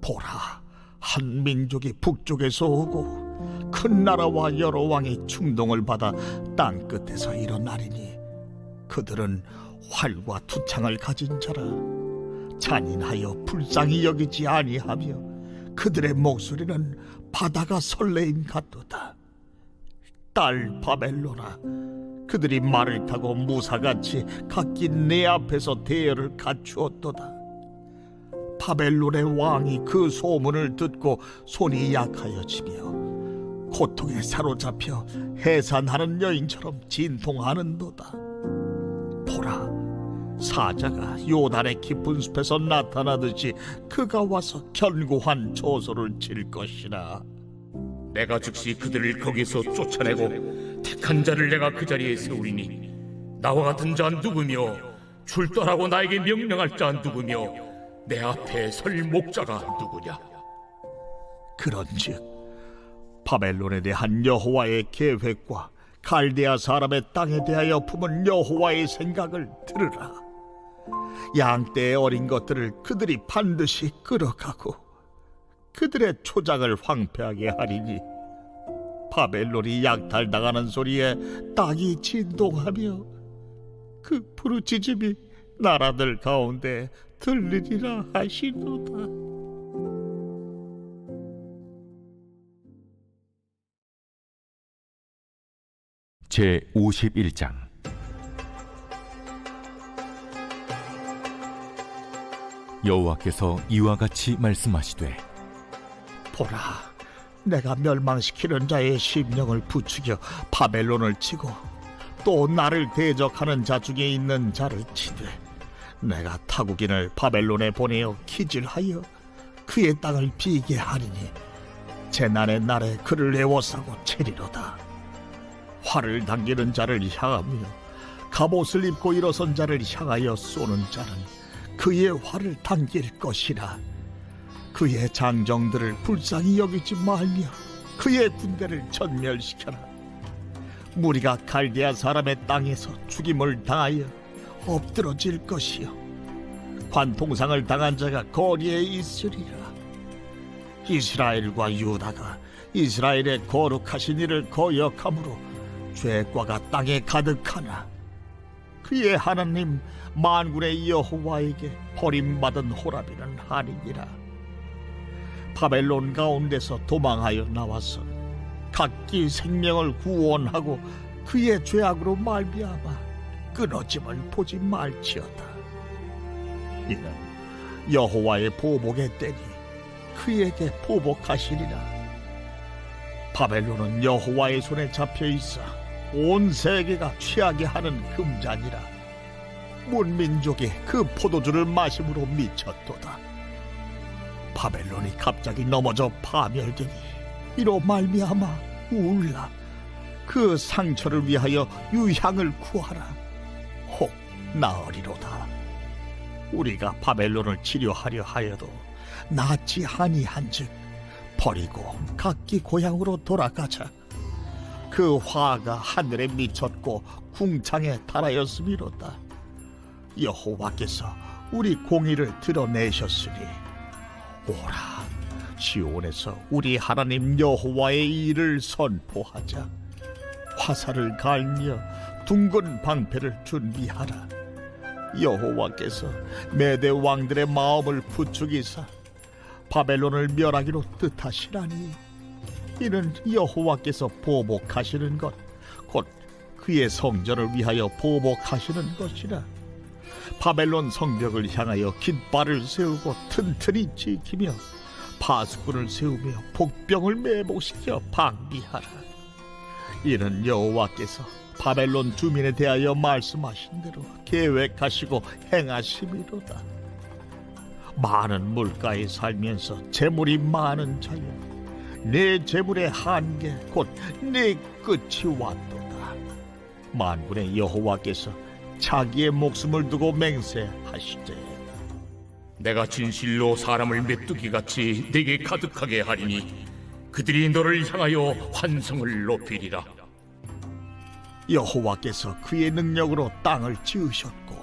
보라, 한 민족이 북쪽에서 오고 큰 나라와 여러 왕이 충동을 받아 땅 끝에서 일어나리니 그들은 활과 투창을 가진 자라. 잔인하여 불쌍히 여기지 아니하며 그들의 목소리는 바다가 설레임 같도다. 딸 바벨로나, 그들이 말을 타고 무사같이 각기 내 앞에서 대열을 갖추었도다. 바벨론의 왕이 그 소문을 듣고 손이 약하여지며 고통에 사로잡혀 해산하는 여인처럼 진통하는도다. 보라, 사자가 요단의 깊은 숲에서 나타나듯이 그가 와서 견고한 조소를 칠 것이라. 내가 즉시 그들을 거기서 쫓아내고 택한 자를 내가 그 자리에 세우리니 나와 같은 자 누구며 출두하라고 나에게 명령할 자 누구며 내 앞에 설 목자가 누구냐. 그런즉 바벨론에 대한 여호와의 계획과 갈대아 사람의 땅에 대하여 품은 여호와의 생각을 들으라. 양떼의 어린 것들을 그들이 반드시 끌어가고 그들의 초장을 황폐하게 하리니 바벨론이 약탈당하는 소리에 땅이 진동하며 그 부르짖음이 나라들 가운데 들리리라 하시도다. 제 51장. 여호와께서 이와 같이 말씀하시되 보라, 내가 멸망시키는 자의 심령을 부추겨 바벨론을 치고 또 나를 대적하는 자 중에 있는 자를 치되 내가 타국인을 바벨론에 보내어 기질하여 그의 땅을 비게 하리니 재난의 날에 그를 애워싸고 채리로다. 활을 당기는 자를 향하며 갑옷을 입고 일어선 자를 향하여 쏘는 자는 그의 활을 당길 것이라. 그의 장정들을 불쌍히 여기지 말며 그의 군대를 전멸시켜라. 무리가 갈대아 사람의 땅에서 죽임을 당하여 엎드러질 것이요 관통상을 당한 자가 거리에 있으리라. 이스라엘과 유다가 이스라엘의 거룩하신 이를 거역함으로 죄과가 땅에 가득하나 그의 하나님 만군의 여호와에게 버림받은 호라비는 아니니라. 바벨론 가운데서 도망하여 나와서 각기 생명을 구원하고 그의 죄악으로 말미암아 끊어짐을 보지 말지어다. 이는 여호와의 보복의 때니 그에게 보복하시리라. 바벨론은 여호와의 손에 잡혀 있어 온 세계가 취하게 하는 금잔이라. 문민족이 그 포도주를 마심으로 미쳤도다. 바벨론이 갑자기 넘어져 파멸되니 이로 말미암아 울라. 그 상처를 위하여 유향을 구하라. 혹 나으리로다. 우리가 바벨론을 치료하려 하여도 낫지 아니한즉 버리고 각기 고향으로 돌아가자. 그 화가 하늘에 미쳤고 궁창에 달하였음이로다. 여호와께서 우리 공의를 드러내셨으니 오라, 시온에서 우리 하나님 여호와의 일을 선포하자. 화살을 갈며 둥근 방패를 준비하라. 여호와께서 메대 왕들의 마음을 부추기사 바벨론을 멸하기로 뜻하시라니. 이는 여호와께서 보복하시는 것, 곧 그의 성전을 위하여 보복하시는 것이라. 바벨론 성벽을 향하여 깃발을 세우고 튼튼히 지키며 파수꾼을 세우며 복병을 매복시켜 방비하라. 이는 여호와께서 바벨론 주민에 대하여 말씀하신 대로 계획하시고 행하심이로다. 많은 물가에 살면서 재물이 많은 자여, 내 재물의 한계 곧 내 끝이 왔도다. 만군의 여호와께서 자기의 목숨을 두고 맹세하시되, 내가 진실로 사람을 메뚜기같이 내게 가득하게 하리니 그들이 너를 향하여 환성을 높이리라. 여호와께서 그의 능력으로 땅을 지으셨고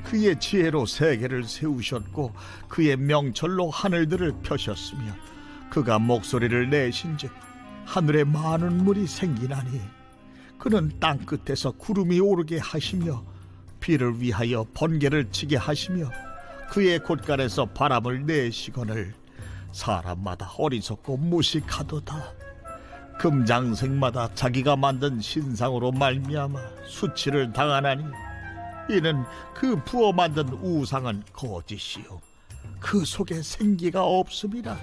그의 지혜로 세계를 세우셨고 그의 명철로 하늘들을 펴셨으며 그가 목소리를 내신즉 하늘에 많은 물이 생기나니 그는 땅 끝에서 구름이 오르게 하시며 비를 위하여 번개를 치게 하시며 그의 곳간에서 바람을 내시거늘 사람마다 어리석고 무식하도다. 금장색마다 자기가 만든 신상으로 말미암아 수치를 당하나니 이는 그 부어 만든 우상은 거짓이요 그 속에 생기가 없음이라.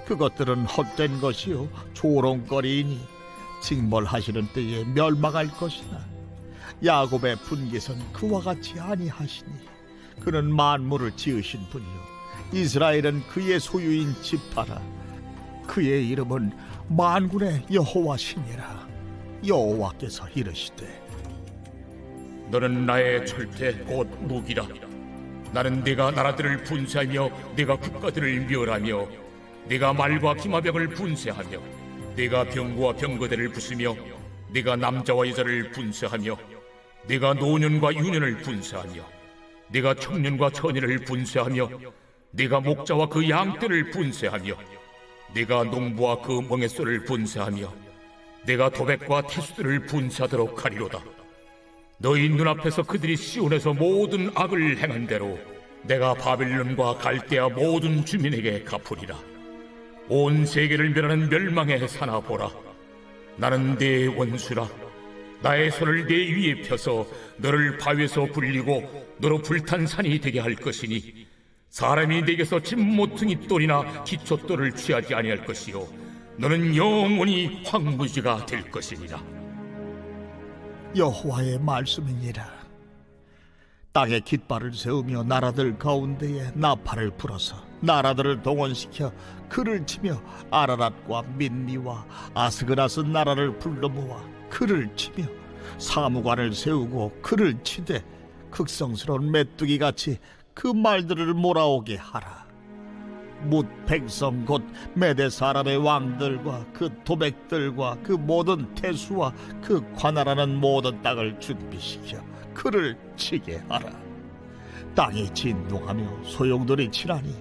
그것들은 헛된 것이요 조롱거리이니 징벌하시는 때에 멸망할 것이나 야곱의 분깃은 그와 같이 아니하시니 그는 만물을 지으신 분이요 이스라엘은 그의 소유인 지파라. 그의 이름은 만군의 여호와시니라. 여호와께서 이르시되, 너는 나의 철퇴 곧 무기라. 나는 네가 나라들을 분쇄하며 네가 국가들을 멸하며 네가 말과 기마병을 분쇄하며 네가 병거와 병거대를 부수며 네가 남자와 여자를 분쇄하며 네가 노년과 유년을 분쇄하며 네가 청년과 처녀를 분쇄하며 네가 목자와 그 양떼를 분쇄하며 네가 농부와 그 멍에소를 분쇄하며 네가 도백과 태수들을 분쇄하도록 하리로다. 너희 눈앞에서 그들이 시온에서 모든 악을 행한 대로 내가 바벨론과 갈대아 모든 주민에게 갚으리라. 온 세계를 멸하는 멸망의 사나 보라. 나는 네 원수라. 나의 손을 네 위에 펴서 너를 바위에서 불리고 너로 불탄 산이 되게 할 것이니 사람이 네게서 진모퉁이 돌이나 기초돌을 취하지 아니할 것이요 너는 영원히 황무지가 될 것이니라. 여호와의 말씀이니라. 땅에 깃발을 세우며 나라들 가운데에 나팔을 불어서 나라들을 동원시켜 그를 치며 아라랏과 민미와 아스그라스 나라를 불러 모아 그를 치며 사무관을 세우고 그를 치되 극성스러운 메뚜기같이 그 말들을 몰아오게 하라. 뭇 백성 곧 메대 사람의 왕들과 그 도백들과 그 모든 태수와 그 관할하는 모든 땅을 준비시켜 그를 치게 하라. 땅이 진동하며 소용돌이 치라니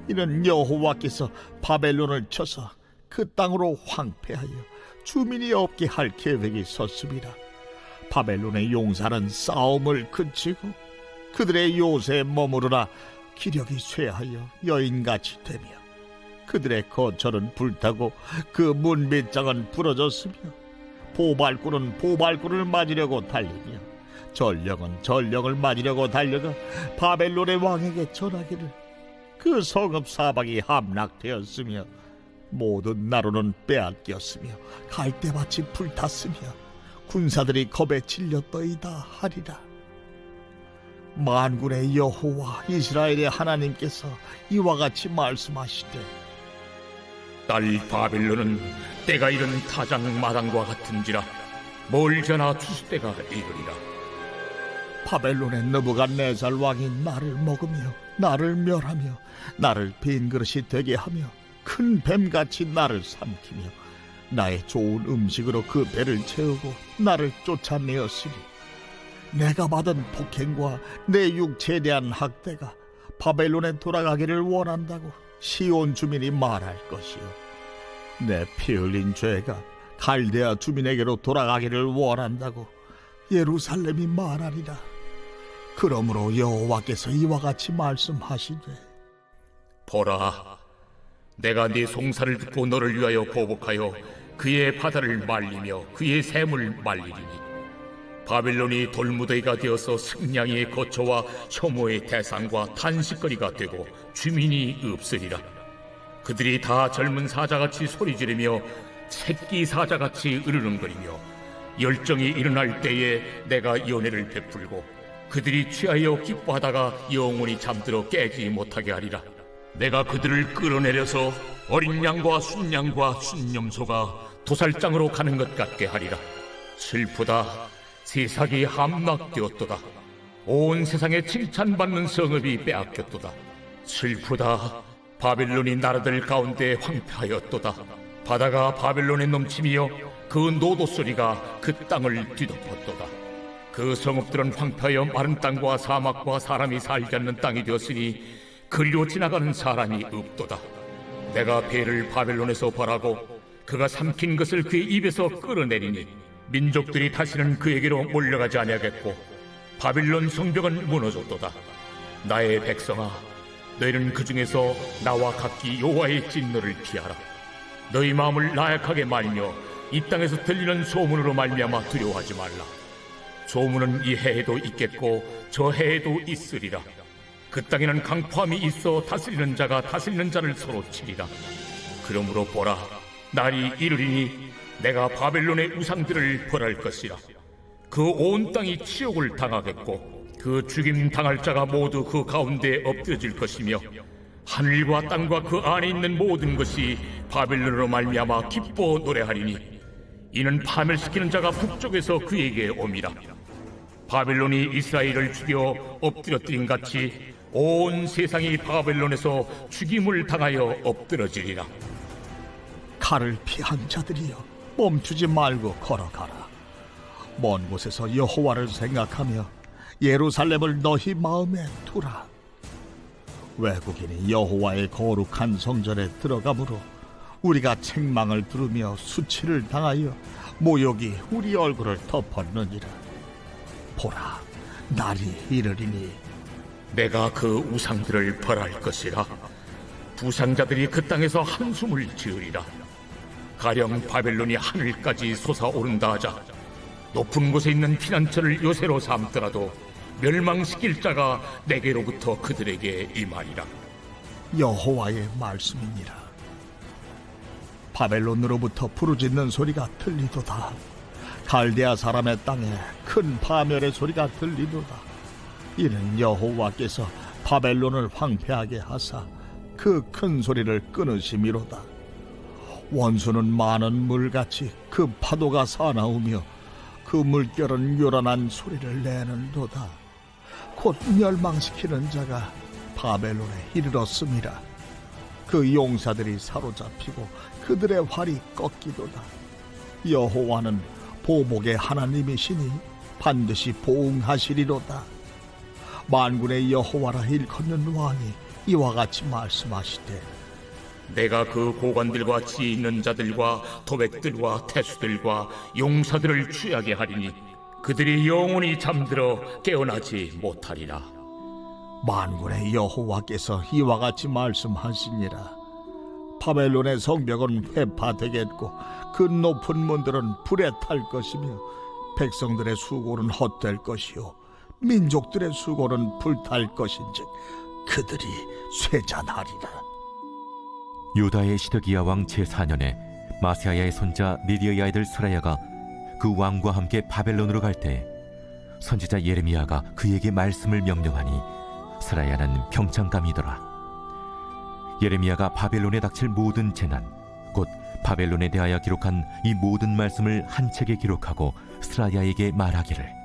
이는 여호와께서 바벨론을 쳐서 그 땅으로 황폐하여 주민이 없게 할 계획이 섰습니다. 바벨론의 용사는 싸움을 그치고 그들의 요새에 머무르나 기력이 쇠하여 여인같이 되며 그들의 거처는 불타고 그 문빗장은 부러졌으며 보발꾼은 보발꾼을 맞으려고 달리며 전령은 전령을 맞으려고 달려가 바벨론의 왕에게 전하기를 그 성읍 사방이 함락되었으며 모든 나루는 빼앗겼으며 갈대밭이 불탔으며 군사들이 겁에 질렸더이다 하리라. 만군의 여호와 이스라엘의 하나님께서 이와 같이 말씀하시되, 딸 바벨론은 때가 이른 타작 마당과 같은지라 멀잖아 추수 때가 이르리라. 바벨론의 느부갓네살 왕이 나를 먹으며 나를 멸하며 나를 빈 그릇이 되게 하며 큰 뱀같이 나를 삼키며 나의 좋은 음식으로 그 배를 채우고 나를 쫓아내었으니 내가 받은 폭행과 내 육체에 대한 학대가 바벨론에 돌아가기를 원한다고 시온 주민이 말할 것이요 내 피 흘린 죄가 갈대아 주민에게로 돌아가기를 원한다고 예루살렘이 말하리라. 그러므로 여호와께서 이와 같이 말씀하시되, 보라, 내가 네 송사를 듣고 너를 위하여 보복하여 그의 바다를 말리며 그의 샘을 말리리니 바벨론이 돌무더기가 되어서 승냥이의 거처와 혐오의 대상과 탄식거리가 되고 주민이 없으리라. 그들이 다 젊은 사자같이 소리 지르며 새끼 사자같이 으르렁거리며 열정이 일어날 때에 내가 연회를 베풀고 그들이 취하여 기뻐하다가 영원히 잠들어 깨지 못하게 하리라. 내가 그들을 끌어내려서 어린 양과 순양과 순염소가 도살장으로 가는 것 같게 하리라. 슬프다. 세상이 함락되었도다. 온 세상에 칭찬받는 성읍이 빼앗겼도다. 슬프다. 바벨론이 나라들 가운데 황폐하였도다. 바다가 바벨론에 넘치며 그 노도 소리가 그 땅을 뒤덮었도다. 그 성읍들은 황폐하여 마른 땅과 사막과 사람이 살지 않는 땅이 되었으니 그리로 지나가는 사람이 없도다. 내가 배를 바벨론에서 벌하고 그가 삼킨 것을 그의 입에서 끌어내리니 민족들이 다시는 그에게로 몰려가지 아니하겠고 바빌론 성벽은 무너졌도다. 나의 백성아, 너희는 그 중에서 나와 각기 여호와의 진노를 피하라. 너희 마음을 나약하게 말며 이 땅에서 들리는 소문으로 말미암아 두려워하지 말라. 소문은 이 해에도 있겠고 저 해에도 있으리라. 그 땅에는 강포함이 있어 다스리는 자가 다스리는 자를 서로 치리라. 그러므로 보라, 날이 이르리니 내가 바벨론의 우상들을 벌할 것이라. 그 온 땅이 치욕을 당하겠고 그 죽임 당할 자가 모두 그 가운데 엎드려질 것이며 하늘과 땅과 그 안에 있는 모든 것이 바벨론으로 말미암아 기뻐 노래하리니 이는 파멸시키는 자가 북쪽에서 그에게 옴이라. 바벨론이 이스라엘을 죽여 엎드려뜨린 같이 온 세상이 바벨론에서 죽임을 당하여 엎드러지리라. 칼을 피한 자들이여, 멈추지 말고 걸어가라. 먼 곳에서 여호와를 생각하며 예루살렘을 너희 마음에 두라. 외국인이 여호와의 거룩한 성전에 들어가므로 우리가 책망을 들으며 수치를 당하여 모욕이 우리 얼굴을 덮었느니라. 보라, 날이 이르리니 내가 그 우상들을 벌할 것이라. 부상자들이 그 땅에서 한숨을 지으리라. 가령 바벨론이 하늘까지 솟아오른다 하자 높은 곳에 있는 피난처를 요새로 삼더라도 멸망시킬 자가 내게로부터 그들에게 임하리라. 여호와의 말씀이니라. 바벨론으로부터 부르짖는 소리가 들리도다. 갈대아 사람의 땅에 큰 파멸의 소리가 들리도다. 이는 여호와께서 바벨론을 황폐하게 하사 그 큰 소리를 끊으심이로다. 원수는 많은 물같이 그 파도가 사나우며 그 물결은 요란한 소리를 내는도다. 곧 멸망시키는 자가 바벨론에 이르렀음이라. 그 용사들이 사로잡히고 그들의 활이 꺾이도다. 여호와는 보복의 하나님이시니 반드시 보응하시리로다. 만군의 여호와라 일컫는 왕이 이와 같이 말씀하시되 내가 그 고관들과 지혜 있는 자들과 도백들과 태수들과 용사들을 취하게 하리니 그들이 영원히 잠들어 깨어나지 못하리라. 만군의 여호와께서 이와 같이 말씀하시니라. 바벨론의 성벽은 회파되겠고 그 높은 문들은 불에 탈 것이며 백성들의 수고는 헛될 것이요 민족들의 수고는 불탈 것인즉 그들이 쇠잔하리라. 유다의 시드기야 왕 제4년에 마세아야의 손자 니디어의 아이들 스라야가 그 왕과 함께 바벨론으로 갈 때 선지자 예레미야가 그에게 말씀을 명령하니 스라야는 평창감이더라. 예레미야가 바벨론에 닥칠 모든 재난 곧 바벨론에 대하여 기록한 이 모든 말씀을 한 책에 기록하고 스라야에게 말하기를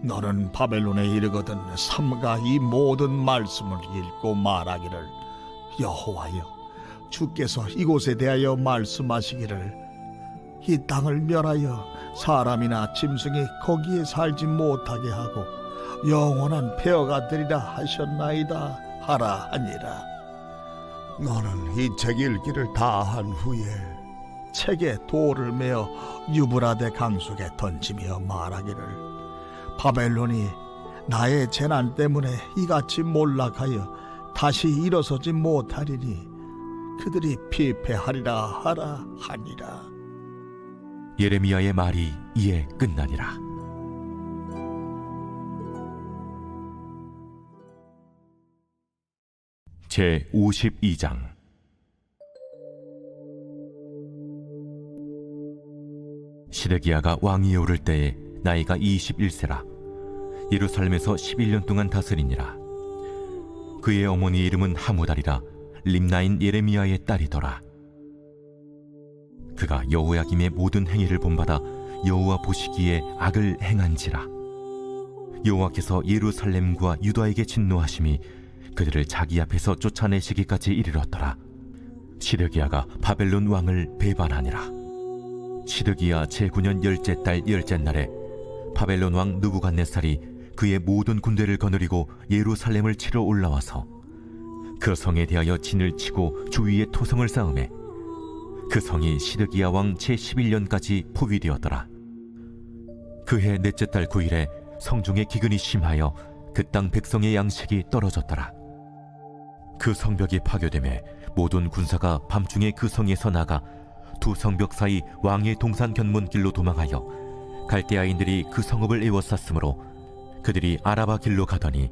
너는 바벨론에 이르거든 삼가 이 모든 말씀을 읽고 말하기를 여호와여 주께서 이곳에 대하여 말씀하시기를 이 땅을 멸하여 사람이나 짐승이 거기에 살지 못하게 하고 영원한 폐허가 되리라 하셨나이다 하라 하니라. 너는 이 책 읽기를 다 한 후에 책에 돌을 메어 유브라데 강속에 던지며 말하기를 바벨론이 나의 재난 때문에 이같이 몰락하여 다시 일어서지 못하리니 그들이 피폐하리라 하라 하니라. 예레미야의 말이 이에 끝나니라. 제 52장. 시드기야가 왕위에 오를 때에 나이가 21세라. 예루살렘에서 11년 동안 다스리니라. 그의 어머니 이름은 하무달이라. 림나인 예레미야의 딸이더라. 그가 여호야김의 모든 행위를 본받아 여호와 보시기에 악을 행한지라. 여호와께서 예루살렘과 유다에게 진노하심이 그들을 자기 앞에서 쫓아내시기까지 이르렀더라. 시드기야가 바벨론 왕을 배반하니라. 시드기야 제9년 10째 달 10째 날에 바벨론 왕 느부갓네살이 그의 모든 군대를 거느리고 예루살렘을 치러 올라와서 그 성에 대하여 진을 치고 주위에 토성을 쌓음에 그 성이 시드기야 왕 제11년까지 포위되었더라. 그해 넷째 달 9일에 성중에 기근이 심하여 그 땅 백성의 양식이 떨어졌더라. 그 성벽이 파괴되매 모든 군사가 밤중에 그 성에서 나가 두 성벽 사이 왕의 동산 견문길로 도망하여 갈대아인들이 그 성읍을 에워쌌으므로 그들이 아라바 길로 가더니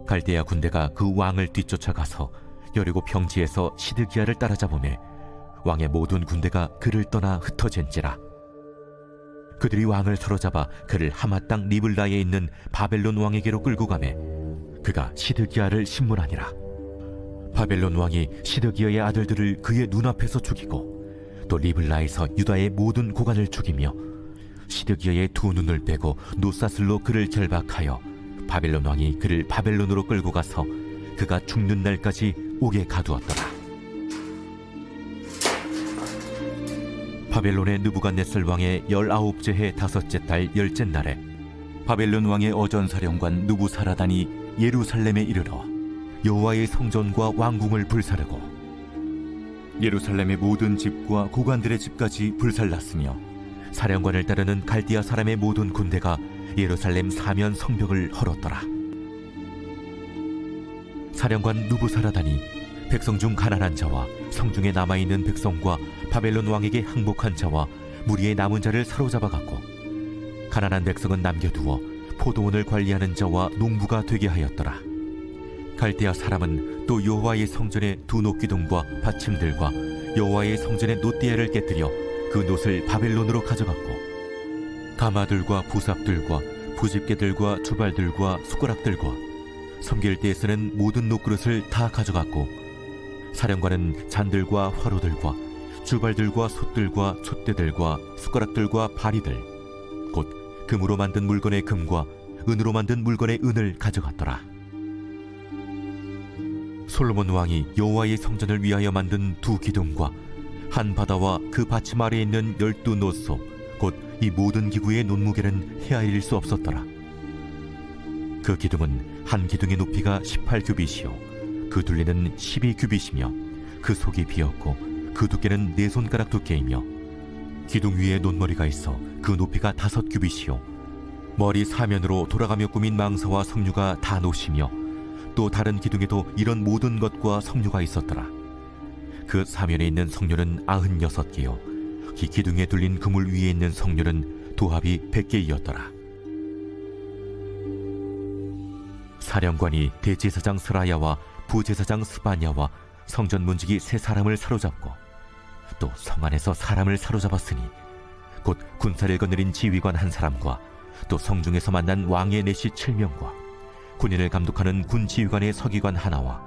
갈대아 군대가 그 왕을 뒤쫓아가서 여리고 평지에서 시드기야를 따라잡으매 왕의 모든 군대가 그를 떠나 흩어진지라. 그들이 왕을 사로잡아 그를 하마 땅 리블라에 있는 바벨론 왕에게로 끌고 가매 그가 시드기야를 신문하니라. 바벨론 왕이 시드기야의 아들들을 그의 눈앞에서 죽이고 또 리블라에서 유다의 모든 고관을 죽이며 시드기야의 두 눈을 빼고 노사슬로 그를 결박하여 바벨론 왕이 그를 바벨론으로 끌고 가서 그가 죽는 날까지 옥에 가두었더라. 바벨론의 느부갓네살 왕의 19째 해 5째 달 10째 날에 바벨론 왕의 어전사령관 느부사라단이 예루살렘에 이르러 여호와의 성전과 왕궁을 불사르고 예루살렘의 모든 집과 고관들의 집까지 불살랐으며 사령관을 따르는 갈디아 사람의 모든 군대가 예루살렘 사면 성벽을 헐었더라. 사령관 느부사라단이 백성 중 가난한 자와 성중에 남아있는 백성과 바벨론 왕에게 항복한 자와 무리의 남은 자를 사로잡아 갔고 가난한 백성은 남겨두어 포도원을 관리하는 자와 농부가 되게 하였더라. 갈대아 사람은 또 여호와의 성전의 두 놋기둥과 받침들과 여호와의 성전의 놋대야를 깨뜨려 그 놋을 바벨론으로 가져갔고 가마들과 부삽들과 부집개들과 주발들과 숟가락들과 섬길 때에 쓰는 모든 놋그릇을 다 가져갔고 사령관은 잔들과 화로들과 주발들과 솥들과 촛대들과 숟가락들과 바리들 곧 금으로 만든 물건의 금과 은으로 만든 물건의 은을 가져갔더라. 솔로몬 왕이 여호와의 성전을 위하여 만든 두 기둥과 한 바다와 그 받침 아래에 있는 12놋소 곧 이 모든 기구의 논무게는 헤아릴 수 없었더라. 그 기둥은 한 기둥의 높이가 18규빗이요 그 둘레는 12규빗이며 그 속이 비었고 그 두께는 4손가락 두께이며 기둥 위에 논머리가 있어 그 높이가 5규빗이요 머리 사면으로 돌아가며 꾸민 망사와 석류가 다 놋이며 또 다른 기둥에도 이런 모든 것과 석류가 있었더라. 그 사면에 있는 석류는 96개요 이 기둥에 둘린 그물 위에 있는 석류는 도합이 100개이었더라. 사령관이 대제사장 스라야와 부제사장 스바냐와 성전 문지기 3사람을 사로잡고 또 성 안에서 사람을 사로잡았으니 곧 군사를 거느린 지휘관 1사람과 또 성중에서 만난 왕의 내시 7명과 군인을 감독하는 군 지휘관의 서기관 하나와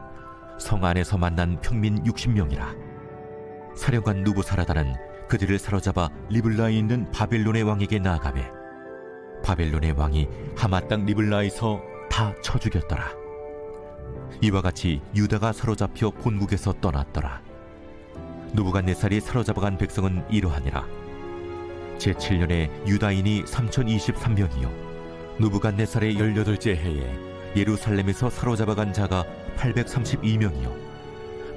성 안에서 만난 평민 60명이라. 사령관 누부사라단은 그들을 사로잡아 리블라에 있는 바벨론의 왕에게 나아가매 바벨론의 왕이 하마 땅 리블라에서 다 쳐 죽였더라. 이와 같이 유다가 사로잡혀 본국에서 떠났더라. 느부갓네살이 사로잡아간 백성은 이러하니라. 제7년에 유다인이 3023명이요 느부갓네살의 18째 해에 예루살렘에서 사로잡아간 자가 832명이요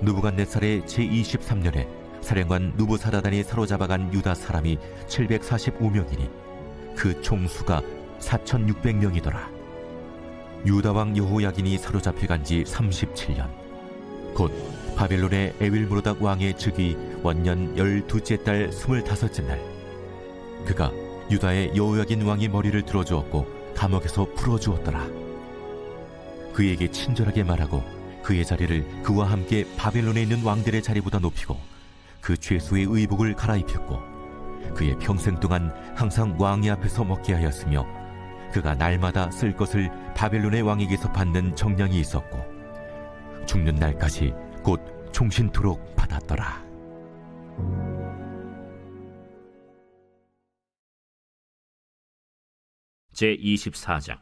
느부갓네살의 제23년에 사령관 누부사라단이 사로잡아간 유다 사람이 745명이니 그 총수가 4600명이더라. 유다왕 여호야긴이 사로잡혀간 지 37년 곧 바벨론의 에윌므로닥 왕의 즉위 원년 12째 달 25째 날 그가 유다의 여호야긴 왕의 머리를 들어주었고 감옥에서 풀어주었더라. 그에게 친절하게 말하고 그의 자리를 그와 함께 바벨론에 있는 왕들의 자리보다 높이고 그 죄수의 의복을 갈아입혔고 그의 평생 동안 항상 왕의 앞에서 먹게 하였으며 그가 날마다 쓸 것을 바벨론의 왕에게서 받는 정량이 있었고 죽는 날까지 곧 종신토록 받았더라. 제24장.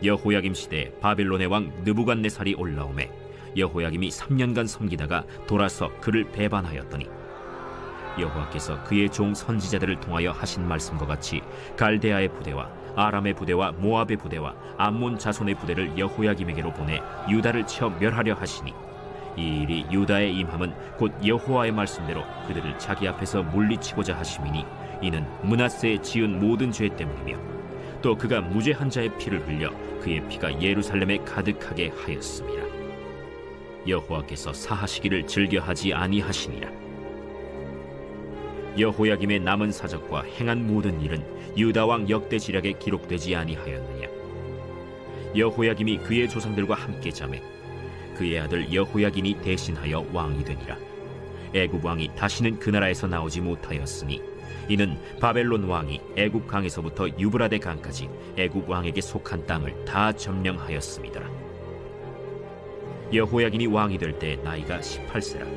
여호야김 시대에 바벨론의 왕 느부갓네살이 올라오매 여호야김이 3년간 섬기다가 돌아서 그를 배반하였더니 여호와께서 그의 종 선지자들을 통하여 하신 말씀과 같이 갈대아의 부대와 아람의 부대와 모압의 부대와 암몬 자손의 부대를 여호야김에게로 보내 유다를 쳐 멸하려 하시니 이 일이 유다의 임함은 곧 여호와의 말씀대로 그들을 자기 앞에서 물리치고자 하심이니 이는 므낫세에 지은 모든 죄 때문이며 또 그가 무죄한 자의 피를 흘려 그의 피가 예루살렘에 가득하게 하였습니다. 여호와께서 사하시기를 즐겨하지 아니하시니라. 여호야김의 남은 사적과 행한 모든 일은 유다 왕 역대지략에 기록되지 아니하였느냐. 여호야김이 그의 조상들과 함께 자매 그의 아들 여호야긴이 대신하여 왕이 되니라. 애굽 왕이 다시는 그 나라에서 나오지 못하였으니 이는 바벨론 왕이 애굽 강에서부터 유브라데 강까지 애굽 왕에게 속한 땅을 다 점령하였습니다. 여호야긴이 왕이 될 때 나이가 18세라.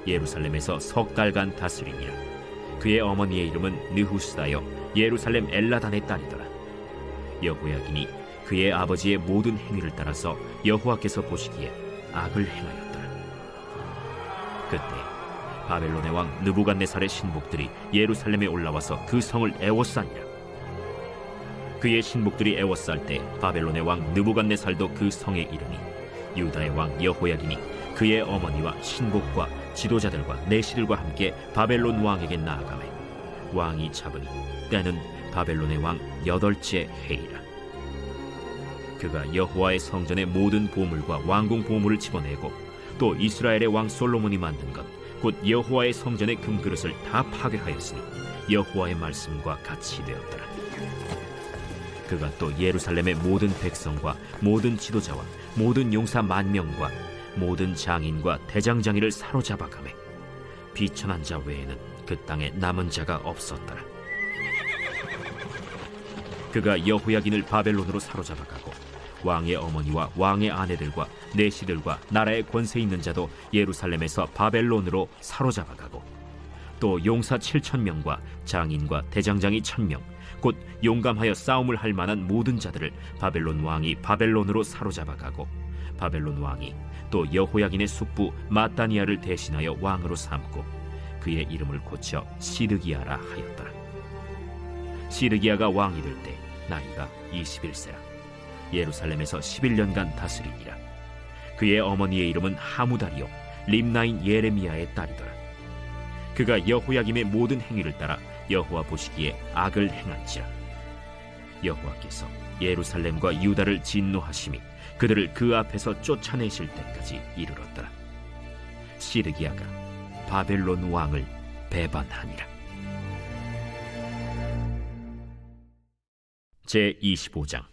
예루살렘에서 석 달간 다스리니라. 그의 어머니의 이름은 느후스다여 예루살렘 엘라단의 딸이더라. 여호야긴이 그의 아버지의 모든 행위를 따라서 여호와께서 보시기에 악을 행하였더라. 그때 바벨론의 왕 느부갓네살의 신복들이 예루살렘에 올라와서 그 성을 애워싸니라. 그의 신복들이 애워쌀 때 바벨론의 왕 느부갓네살도 그 성에 이르니 유다의 왕 여호야긴이 그의 어머니와 신복과 지도자들과 내시들과 함께 바벨론 왕에게 나아가매 왕이 잡으니 때는 바벨론의 왕 8째 해이라. 그가 여호와의 성전의 모든 보물과 왕궁 보물을 집어내고 또 이스라엘의 왕 솔로몬이 만든 것 곧 여호와의 성전의 금그릇을 다 파괴하였으니 여호와의 말씀과 같이 되었더라. 그가 또 예루살렘의 모든 백성과 모든 지도자와 모든 용사 10,000명과 모든 장인과 대장장이를 사로잡아가매 비천한 자 외에는 그 땅에 남은 자가 없었더라. 그가 여호야긴을 바벨론으로 사로잡아가고 왕의 어머니와 왕의 아내들과 내시들과 나라의 권세 있는 자도 예루살렘에서 바벨론으로 사로잡아가고 또 용사 7,000명과 장인과 대장장이 1,000명 곧 용감하여 싸움을 할 만한 모든 자들을 바벨론 왕이 바벨론으로 사로잡아가고 바벨론 왕이 또 여호야긴의 숙부 마따니아를 대신하여 왕으로 삼고 그의 이름을 고쳐 시드기야라 하였더라. 시드기야가 왕이 될 때 나이가 21세라. 예루살렘에서 11년간 다스리니라. 그의 어머니의 이름은 하무다리요 림나인 예레미야의 딸이더라. 그가 여호야김의 모든 행위를 따라 여호와 보시기에 악을 행한지라. 여호와께서 예루살렘과 유다를 진노하심이 그들을 그 앞에서 쫓아내실 때까지 이르렀더라. 시드기야가 바벨론 왕을 배반하니라. 제25장.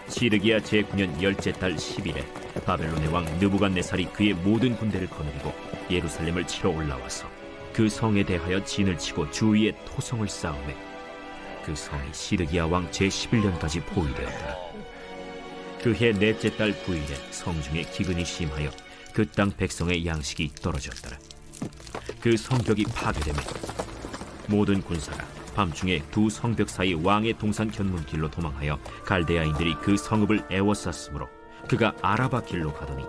시드기야 제9년 10째 달 10일에 바벨론의 왕 느부갓네살이 그의 모든 군대를 거느리고 예루살렘을 치러 올라와서 그 성에 대하여 진을 치고 주위에 토성을 쌓으매 그 성이 시드기야 왕 제11년까지 포위되었더라. 그해 넷째 달 9일에 성중에 기근이 심하여 그 땅 백성의 양식이 떨어졌더라. 그 성벽이 파괴되매 모든 군사가 밤중에 두 성벽 사이 왕의 동산 견문길로 도망하여 갈대아인들이 그 성읍을 애워쌌으므로 그가 아라바 길로 가더니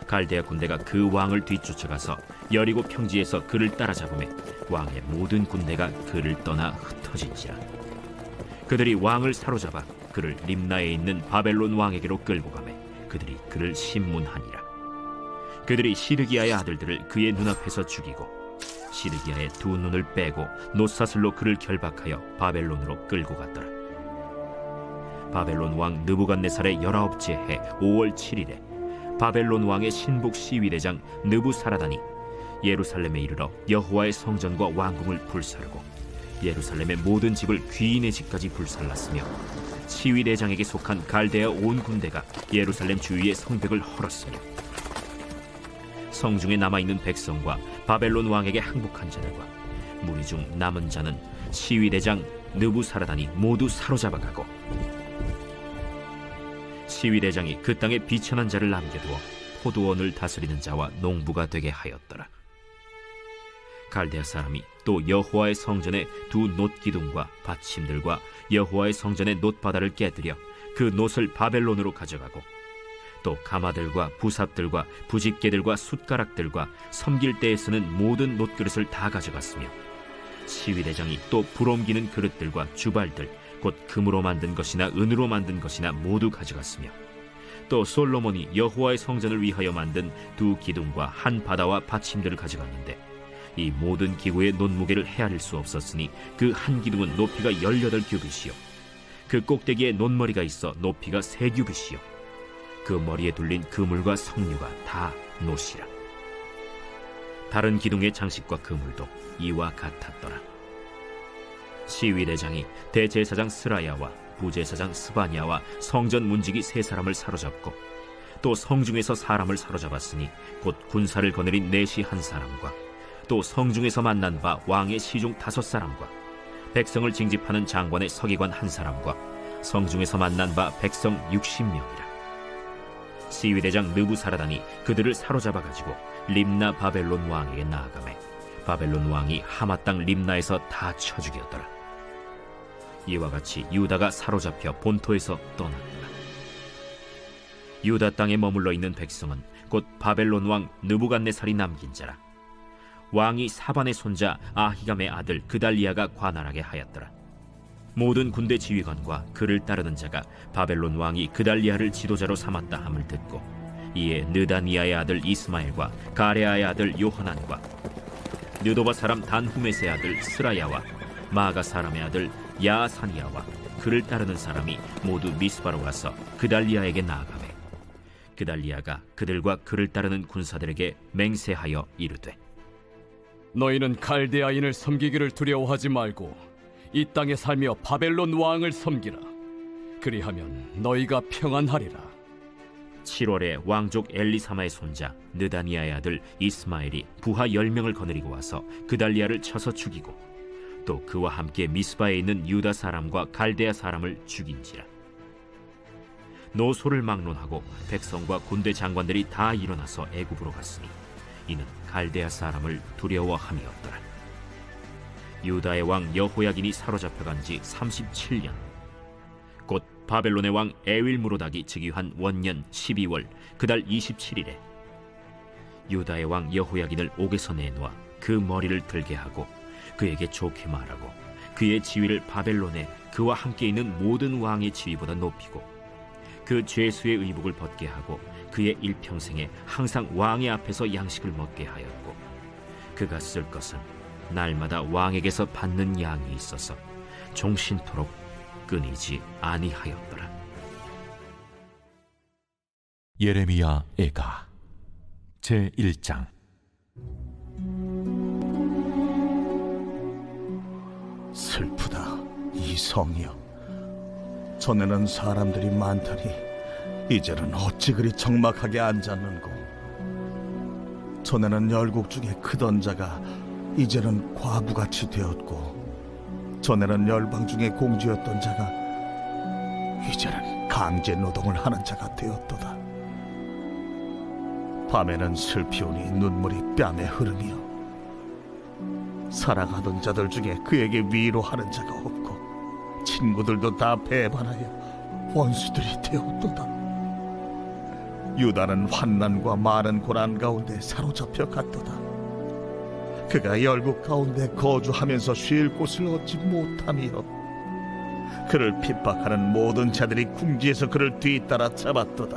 갈대아 군대가 그 왕을 뒤쫓아가서 여리고 평지에서 그를 따라잡으매 왕의 모든 군대가 그를 떠나 흩어진지라. 그들이 왕을 사로잡아 그를 림나에 있는 바벨론 왕에게로 끌고 가매 그들이 그를 심문하니라. 그들이 시드기야의 아들들을 그의 눈앞에서 죽이고 시드기야의 두 눈을 빼고 놋사슬로 그를 결박하여 바벨론으로 끌고 갔더라. 바벨론 왕 느부갓네살의 19째 해 5월 7일에 바벨론 왕의 신복 시위대장 느부사라단이 예루살렘에 이르러 여호와의 성전과 왕궁을 불사르고 예루살렘의 모든 집을 귀인의 집까지 불살랐으며 시위대장에게 속한 갈대아 온 군대가 예루살렘 주위의 성벽을 헐었으며 성중에 남아있는 백성과 바벨론 왕에게 항복한 자들과 무리 중 남은 자는 시위대장 느부사라단이 모두 사로잡아가고 시위대장이 그 땅에 비천한 자를 남겨두어 포도원을 다스리는 자와 농부가 되게 하였더라. 갈대아 사람이 또 여호와의 성전의 두 놋기둥과 받침들과 여호와의 성전의 놋바다를 깨뜨려 그 놋을 바벨론으로 가져가고 또 가마들과 부삽들과 부집개들과 숟가락들과 섬길 때에 쓰는 모든 놋그릇을 다 가져갔으며 시위대장이 또 불옮기는 그릇들과 주발들 곧 금으로 만든 것이나 은으로 만든 것이나 모두 가져갔으며 또 솔로몬이 여호와의 성전을 위하여 만든 두 기둥과 한 바다와 받침들을 가져갔는데 이 모든 기구의 논무게를 헤아릴 수 없었으니 그 한 기둥은 높이가 18규빗이요 그 꼭대기에 논머리가 있어 높이가 3규빗이요 그 머리에 둘린 그물과 석류가 다 놋이라. 다른 기둥의 장식과 그물도 이와 같았더라. 시위대장이 대제사장 스라야와 부제사장 스바냐와 성전 문지기 3사람을 사로잡고 또 성중에서 사람을 사로잡았으니 곧 군사를 거느린 내시 1사람과 또 성중에서 만난 바 왕의 시중 5사람과 백성을 징집하는 장관의 서기관 1사람과 성중에서 만난 바 백성 60명이라. 시위대장 느부사라단이 그들을 사로잡아가지고 림나 바벨론 왕에게 나아가매 바벨론 왕이 하마 땅 림나에서 다 쳐 죽였더라. 이와 같이 유다가 사로잡혀 본토에서 떠났더라. 유다 땅에 머물러 있는 백성은 곧 바벨론 왕 느부갓네살이 남긴 자라. 왕이 사반의 손자 아히감의 아들 그달리아가 관할하게 하였더라. 모든 군대 지휘관과 그를 따르는 자가 바벨론 왕이 그달리아를 지도자로 삼았다 함을 듣고 이에 느다니아의 아들 이스마엘과 가레아의 아들 요하난과 느도바 사람 단후메스의 아들 스라야와 마가 사람의 아들 야사니아와 그를 따르는 사람이 모두 미스바로 가서 그달리아에게 나아가매 그달리아가 그들과 그를 따르는 군사들에게 맹세하여 이르되 너희는 갈대아인을 섬기기를 두려워하지 말고 이 땅에 살며 바벨론 왕을 섬기라. 그리하면 너희가 평안하리라. 7월에 왕족 엘리사마의 손자 느다니아의 아들 이스마엘이 부하 10명을 거느리고 와서 그달리아를 쳐서 죽이고 또 그와 함께 미스바에 있는 유다 사람과 갈대아 사람을 죽인지라. 노소를 막론하고 백성과 군대 장관들이 다 일어나서 애굽으로 갔으니 이는 갈대아 사람을 두려워함이었더라. 유다의 왕 여호야긴이 사로잡혀간 지 37년 곧 바벨론의 왕 에윌무로닥이 즉위한 원년 12월 그달 27일에 유다의 왕 여호야긴을 옥에서 내놓아 그 머리를 들게 하고 그에게 좋게 말하고 그의 지위를 바벨론에 그와 함께 있는 모든 왕의 지위보다 높이고 그 죄수의 의복을 벗게 하고 그의 일평생에 항상 왕의 앞에서 양식을 먹게 하였고 그가 쓸 것은 날마다 왕에게서 받는 양이 있어서 종신토록 끊이지 아니하였더라. 예레미야 애가 제1장. 슬프다 이 성이여. 전에는 사람들이 많더니 이제는 어찌 그리 적막하게 앉았는고. 전에는 열국 중에 크던 자가 이제는 과부같이 되었고, 전에는 열방 중에 공주였던 자가 이제는 강제 노동을 하는 자가 되었도다. 밤에는 슬피오니 눈물이 뺨에 흐르며 사랑하던 자들 중에 그에게 위로하는 자가 없고 친구들도 다 배반하여 원수들이 되었도다. 유다는 환난과 많은 고난 가운데 사로잡혀 갔도다. 그가 열국 가운데 거주하면서 쉴 곳을 얻지 못하며 그를 핍박하는 모든 자들이 궁지에서 그를 뒤따라 잡았도다.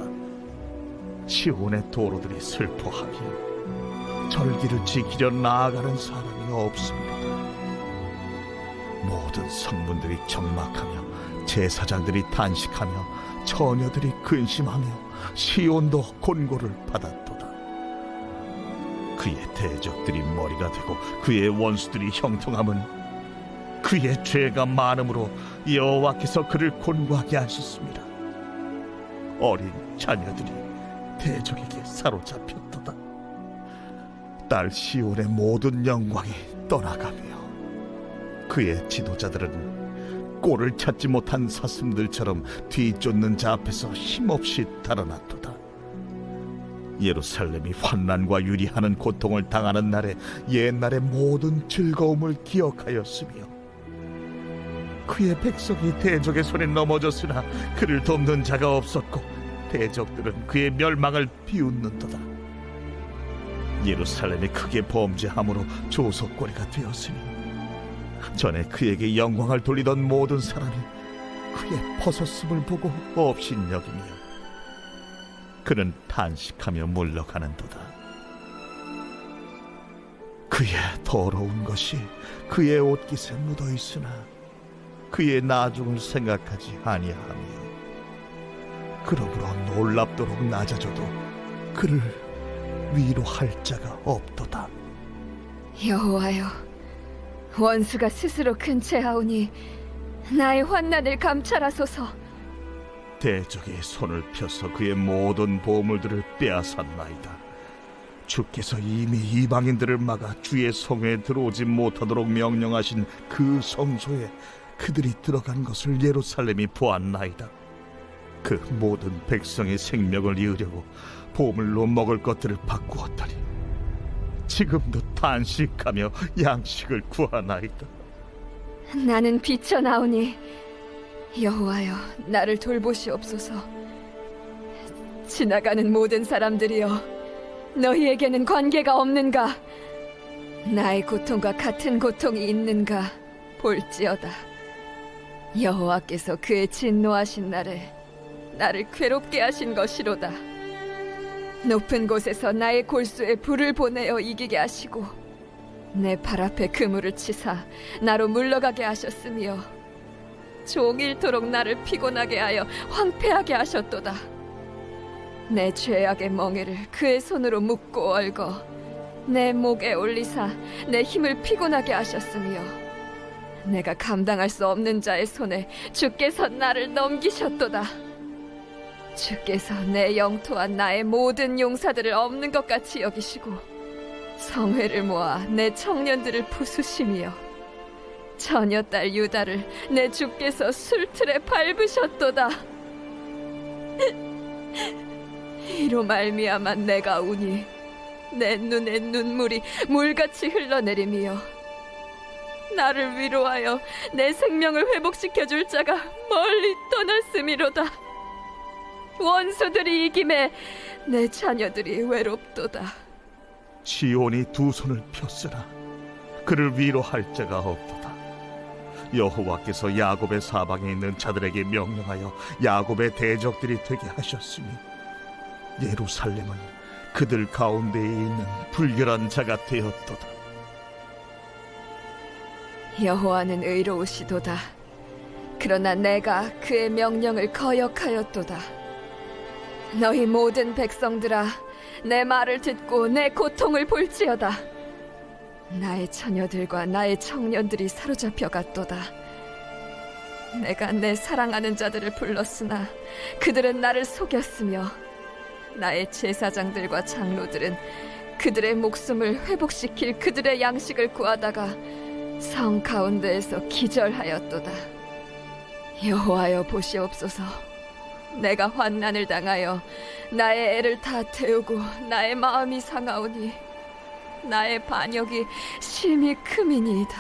시온의 도로들이 슬퍼하며 절기를 지키려 나아가는 사람이 없습니다. 모든 성문들이 적막하며 제사장들이 단식하며 처녀들이 근심하며 시온도 곤고를 받았도다. 그의 대적들이 머리가 되고 그의 원수들이 형통함은 그의 죄가 많음으로 여호와께서 그를 곤고하게 하셨습니다. 어린 자녀들이 대적에게 사로잡혔도다. 딸 시온의 모든 영광이 떠나가며 그 그의 지도자들은 꼴을 찾지 못한 사슴들처럼 뒤쫓는 자 앞에서 힘없이 달아났도다. 예루살렘이 환난과 유리하는 고통을 당하는 날에 옛날의 모든 즐거움을 기억하였으며 그의 백성이 대적의 손에 넘어졌으나 그를 돕는 자가 없었고 대적들은 그의 멸망을 비웃는도다. 예루살렘이 크게 범죄함으로 조석거리가 되었으니 전에 그에게 영광을 돌리던 모든 사람이 그의 벗었음을 보고 업신여기며 그는 탄식하며 물러가는도다. 그의 더러운 것이 그의 옷깃에 묻어 있으나 그의 나중을 생각하지 아니하며 그러므로 놀랍도록 낮아져도 그를 위로할 자가 없도다. 여호와여, 원수가 스스로 근체하오니 나의 환난을 감찰하소서. 대적의 손을 펴서 그의 모든 보물들을 빼앗았나이다. 주께서 이미 이방인들을 막아 주의 성에 들어오지 못하도록 명령하신 그 성소에 그들이 들어간 것을 예루살렘이 보았나이다. 그 모든 백성의 생명을 이으려고 보물로 먹을 것들을 바꾸었다니 지금도 탄식하며 양식을 구하나이다. 나는 비쳐나오니 여호와여, 나를 돌보시옵소서. 지나가는 모든 사람들이여, 너희에게는 관계가 없는가? 나의 고통과 같은 고통이 있는가? 볼지어다. 여호와께서 그의 진노하신 날에 나를 괴롭게 하신 것이로다. 높은 곳에서 나의 골수에 불을 보내어 이기게 하시고 내 발 앞에 그물을 치사 나로 물러가게 하셨으며 종일토록 나를 피곤하게 하여 황폐하게 하셨도다. 내 죄악의 멍에를 그의 손으로 묶고 얽어 내 목에 올리사 내 힘을 피곤하게 하셨으며 내가 감당할 수 없는 자의 손에 주께서 나를 넘기셨도다. 주께서 내 영토와 나의 모든 용사들을 없는 것 같이 여기시고 성회를 모아 내 청년들을 부수시며 처녀딸 유다를 내 주께서 술틀에 밟으셨도다. 이로 말미암아 내가 우니 내 눈에 눈물이 물같이 흘러내리며 나를 위로하여 내 생명을 회복시켜줄 자가 멀리 떠났음이로다. 원수들이 이김에 내 자녀들이 외롭도다. 시온이 두 손을 폈으나 그를 위로할 자가 없도다. 여호와께서 야곱의 사방에 있는 자들에게 명령하여 야곱의 대적들이 되게 하셨으니 예루살렘은 그들 가운데에 있는 불결한 자가 되었도다. 여호와는 의로우시도다. 그러나 내가 그의 명령을 거역하였도다. 너희 모든 백성들아, 내 말을 듣고 내 고통을 볼지어다. 나의 처녀들과 나의 청년들이 사로잡혀 갔도다. 내가 내 사랑하는 자들을 불렀으나 그들은 나를 속였으며 나의 제사장들과 장로들은 그들의 목숨을 회복시킬 그들의 양식을 구하다가 성 가운데에서 기절하였도다. 여호와여, 보시옵소서. 내가 환난을 당하여 나의 애를 다 태우고 나의 마음이 상하오니 나의 반역이 심히 크미니이다.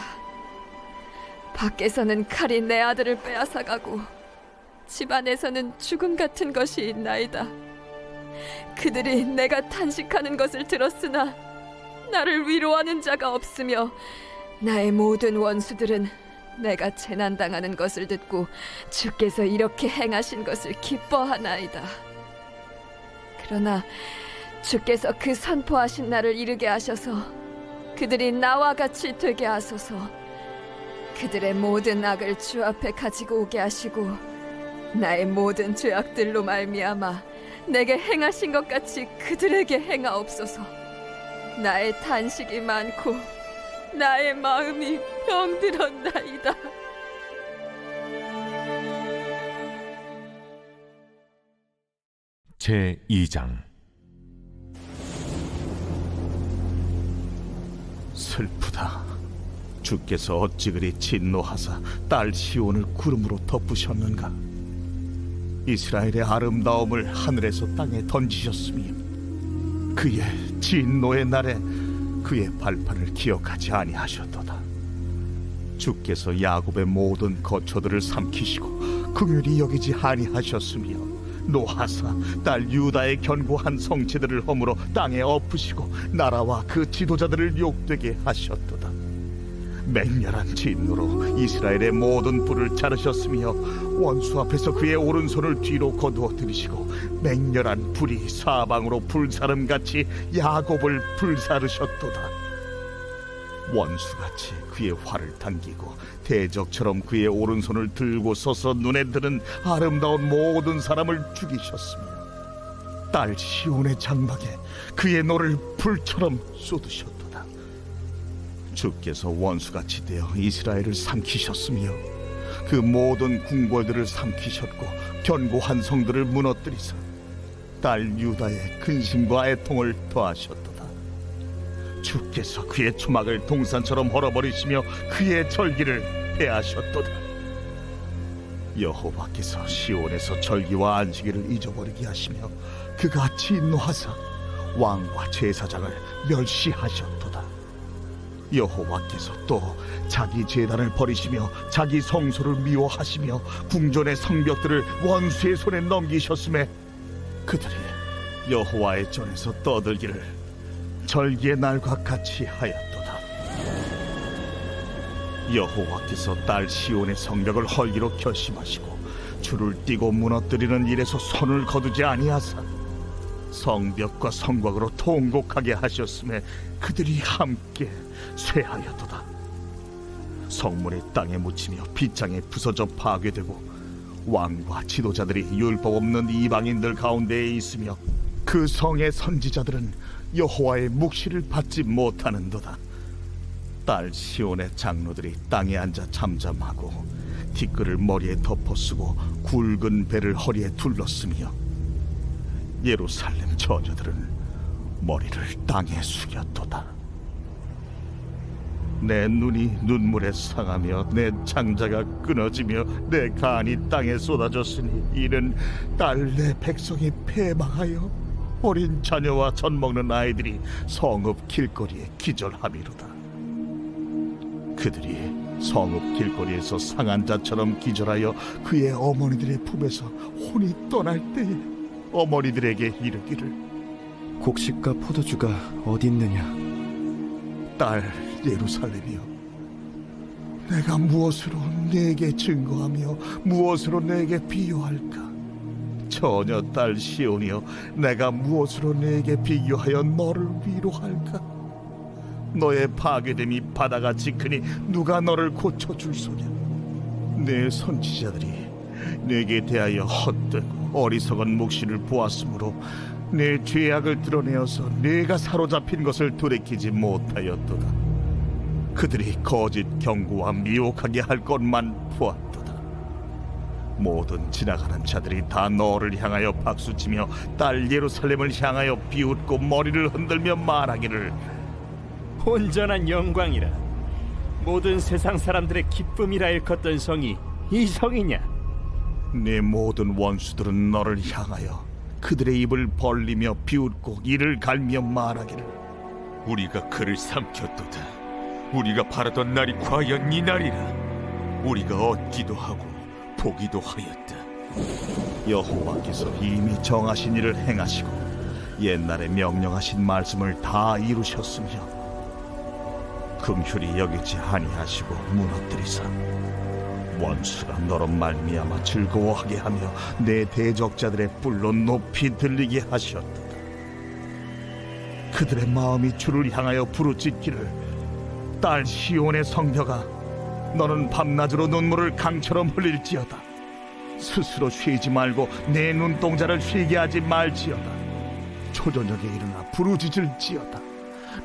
밖에서는 칼이 내 아들을 빼앗아가고 집안에서는 죽음 같은 것이 있나이다. 그들이 내가 탄식하는 것을 들었으나 나를 위로하는 자가 없으며 나의 모든 원수들은 내가 재난당하는 것을 듣고 주께서 이렇게 행하신 것을 기뻐하나이다. 그러나 주께서 그 선포하신 날을 이르게 하셔서 그들이 나와 같이 되게 하소서. 그들의 모든 악을 주 앞에 가지고 오게 하시고 나의 모든 죄악들로 말미암아 내게 행하신 것 같이 그들에게 행하옵소서. 나의 탄식이 많고 나의 마음이 병들었나이다. 제2장. 슬프다. 주께서 어찌 그리 진노하사 딸 시온을 구름으로 덮으셨는가? 이스라엘의 아름다움을 하늘에서 땅에 던지셨으며 그의 진노의 날에 그의 발판을 기억하지 아니하셨도다. 주께서 야곱의 모든 거처들을 삼키시고 긍휼히 여기지 아니하셨으며 노하사 딸 유다의 견고한 성체들을 허물어 땅에 엎으시고 나라와 그 지도자들을 욕되게 하셨도다. 맹렬한 진노로 이스라엘의 모든 뿔을 자르셨으며 원수 앞에서 그의 오른손을 뒤로 거두어 들이시고 맹렬한 불이 사방으로 불사름같이 야곱을 불사르셨도다. 원수같이 그의 활을 당기고 대적처럼 그의 오른손을 들고 서서 눈에 드는 아름다운 모든 사람을 죽이셨으며 딸 시온의 장막에 그의 노를 불처럼 쏟으셨도다. 주께서 원수같이 되어 이스라엘을 삼키셨으며 그 모든 궁궐들을 삼키셨고 견고한 성들을 무너뜨리사 딸 유다의 근심과 애통을 더하셨도다. 주께서 그의 초막을 동산처럼 헐어버리시며 그의 절기를 폐하셨도다. 여호와께서 시온에서 절기와 안식일을 잊어버리게 하시며 그가 진노하사 왕과 제사장을 멸시하셨도다. 여호와께서 또 자기 제단을 버리시며 자기 성소를 미워하시며 궁전의 성벽들을 원수의 손에 넘기셨음에 그들이 여호와의 전에서 떠들기를 절기의 날과 같이 하였도다. 여호와께서 딸 시온의 성벽을 헐기로 결심하시고 줄을 띠고 무너뜨리는 일에서 손을 거두지 아니하사 성벽과 성곽으로 통곡하게 하셨음에 그들이 함께 쇠하였도다. 성문이 땅에 묻히며 빗장에 부서져 파괴되고 왕과 지도자들이 율법 없는 이방인들 가운데에 있으며 그 성의 선지자들은 여호와의 묵시를 받지 못하는도다. 딸 시온의 장로들이 땅에 앉아 잠잠하고 티끌을 머리에 덮어쓰고 굵은 배를 허리에 둘렀으며 예루살렘 처녀들은 머리를 땅에 숙였도다. 내 눈이 눈물에 상하며 내 창자가 끊어지며 내 간이 땅에 쏟아졌으니 이는 딸 내 백성이 패망하여 어린 자녀와 젖 먹는 아이들이 성읍 길거리에 기절함이로다. 그들이 성읍 길거리에서 상한 자처럼 기절하여 그의 어머니들의 품에서 혼이 떠날 때에 어머니들에게 이르기를 곡식과 포도주가 어디 있느냐? 딸 예루살렘이여, 내가 무엇으로 네게 증거하며 무엇으로 네게 비유할까? 처녀 딸 시온이여, 내가 무엇으로 네게 비교하여 너를 위로할까? 너의 파괴됨이 바다같이 크니 누가 너를 고쳐줄 소냐? 내 선지자들이 네게 대하여 헛되고 어리석은 묵시를 보았으므로 내 죄악을 드러내어서 네가 사로잡힌 것을 돌이키지 못하였도다. 그들이 거짓 경고와 미혹하게 할 것만 보았도다. 모든 지나가는 자들이 다 너를 향하여 박수치며 딸 예루살렘을 향하여 비웃고 머리를 흔들며 말하기를 온전한 영광이라 모든 세상 사람들의 기쁨이라 일컫던 성이 이 성이냐? 네 모든 원수들은 너를 향하여 그들의 입을 벌리며 비웃고 이를 갈며 말하기를 우리가 그를 삼켰도다. 우리가 바라던 날이 과연 이 날이라. 우리가 얻기도 하고 보기도 하였다. 여호와께서 이미 정하신 일을 행하시고 옛날에 명령하신 말씀을 다 이루셨으며 긍휼히 여기지 아니하시고 무너뜨리사 원수가 너로 말미암아 즐거워하게 하며 내 대적자들의 뿔로 높이 들리게 하셨도다. 그들의 마음이 주를 향하여 부르짖기를 딸 시온의 성벽아, 너는 밤낮으로 눈물을 강처럼 흘릴지어다. 스스로 쉬지 말고 내 눈동자를 쉬게 하지 말지어다. 초저녁에 일어나 부르짖을지어다.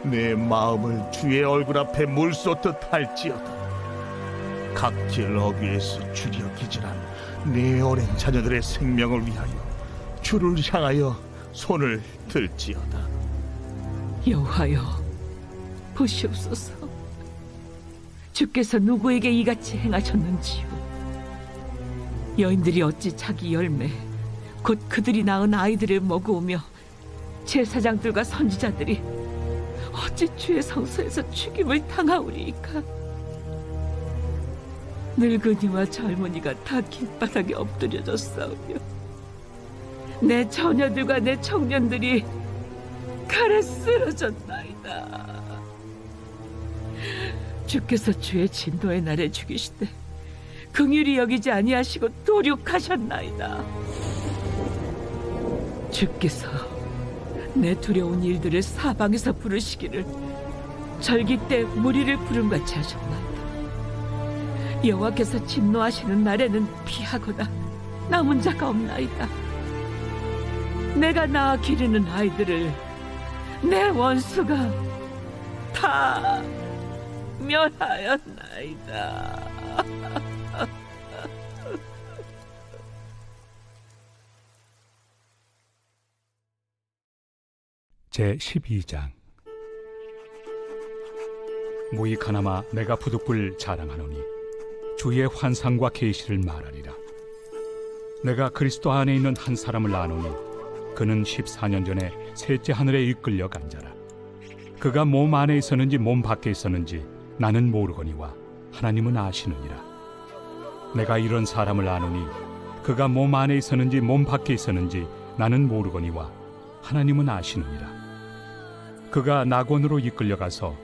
내 마음을 주의 얼굴 앞에 물 쏟듯 할지어다. 각질 어귀에서 줄여 기질한 내 어린 자녀들의 생명을 위하여 주를 향하여 손을 들지어다. 여호와여, 보시옵소서. 주께서 누구에게 이같이 행하셨는지요? 여인들이 어찌 자기 열매 곧 그들이 낳은 아이들을 먹으며 제사장들과 선지자들이 어찌 주의 성소에서 죽임을 당하오리이까? 늙은이와 젊은이가 다 길바닥에 엎드려졌사오며 내 처녀들과 내 청년들이 칼에 쓰러졌나이다. 주께서 주의 진노의 날에 죽이시되 긍휼히 여기지 아니하시고 도륙하셨나이다. 주께서 내 두려운 일들을 사방에서 부르시기를 절기 때 무리를 부름같이 하셨나이다. 여호와께서 진노하시는 날에는 피하거나 남은 자가 없나이다. 내가 낳아 기르는 아이들을 내 원수가 다 멸하였나이다. 제12장. 무익하나마 내가 부득불 자랑하노니 주의 환상과 계시를 말하리라. 내가 그리스도 안에 있는 한 사람을 아노니 그는 14년 전에 셋째 하늘에 이끌려 간 자라. 그가 몸 안에 있었는지 몸 밖에 있었는지 나는 모르거니와 하나님은 아시느니라. 내가 이런 사람을 아노니 그가 몸 안에 있었는지 몸 밖에 있었는지 나는 모르거니와 하나님은 아시느니라. 그가 낙원으로 이끌려가서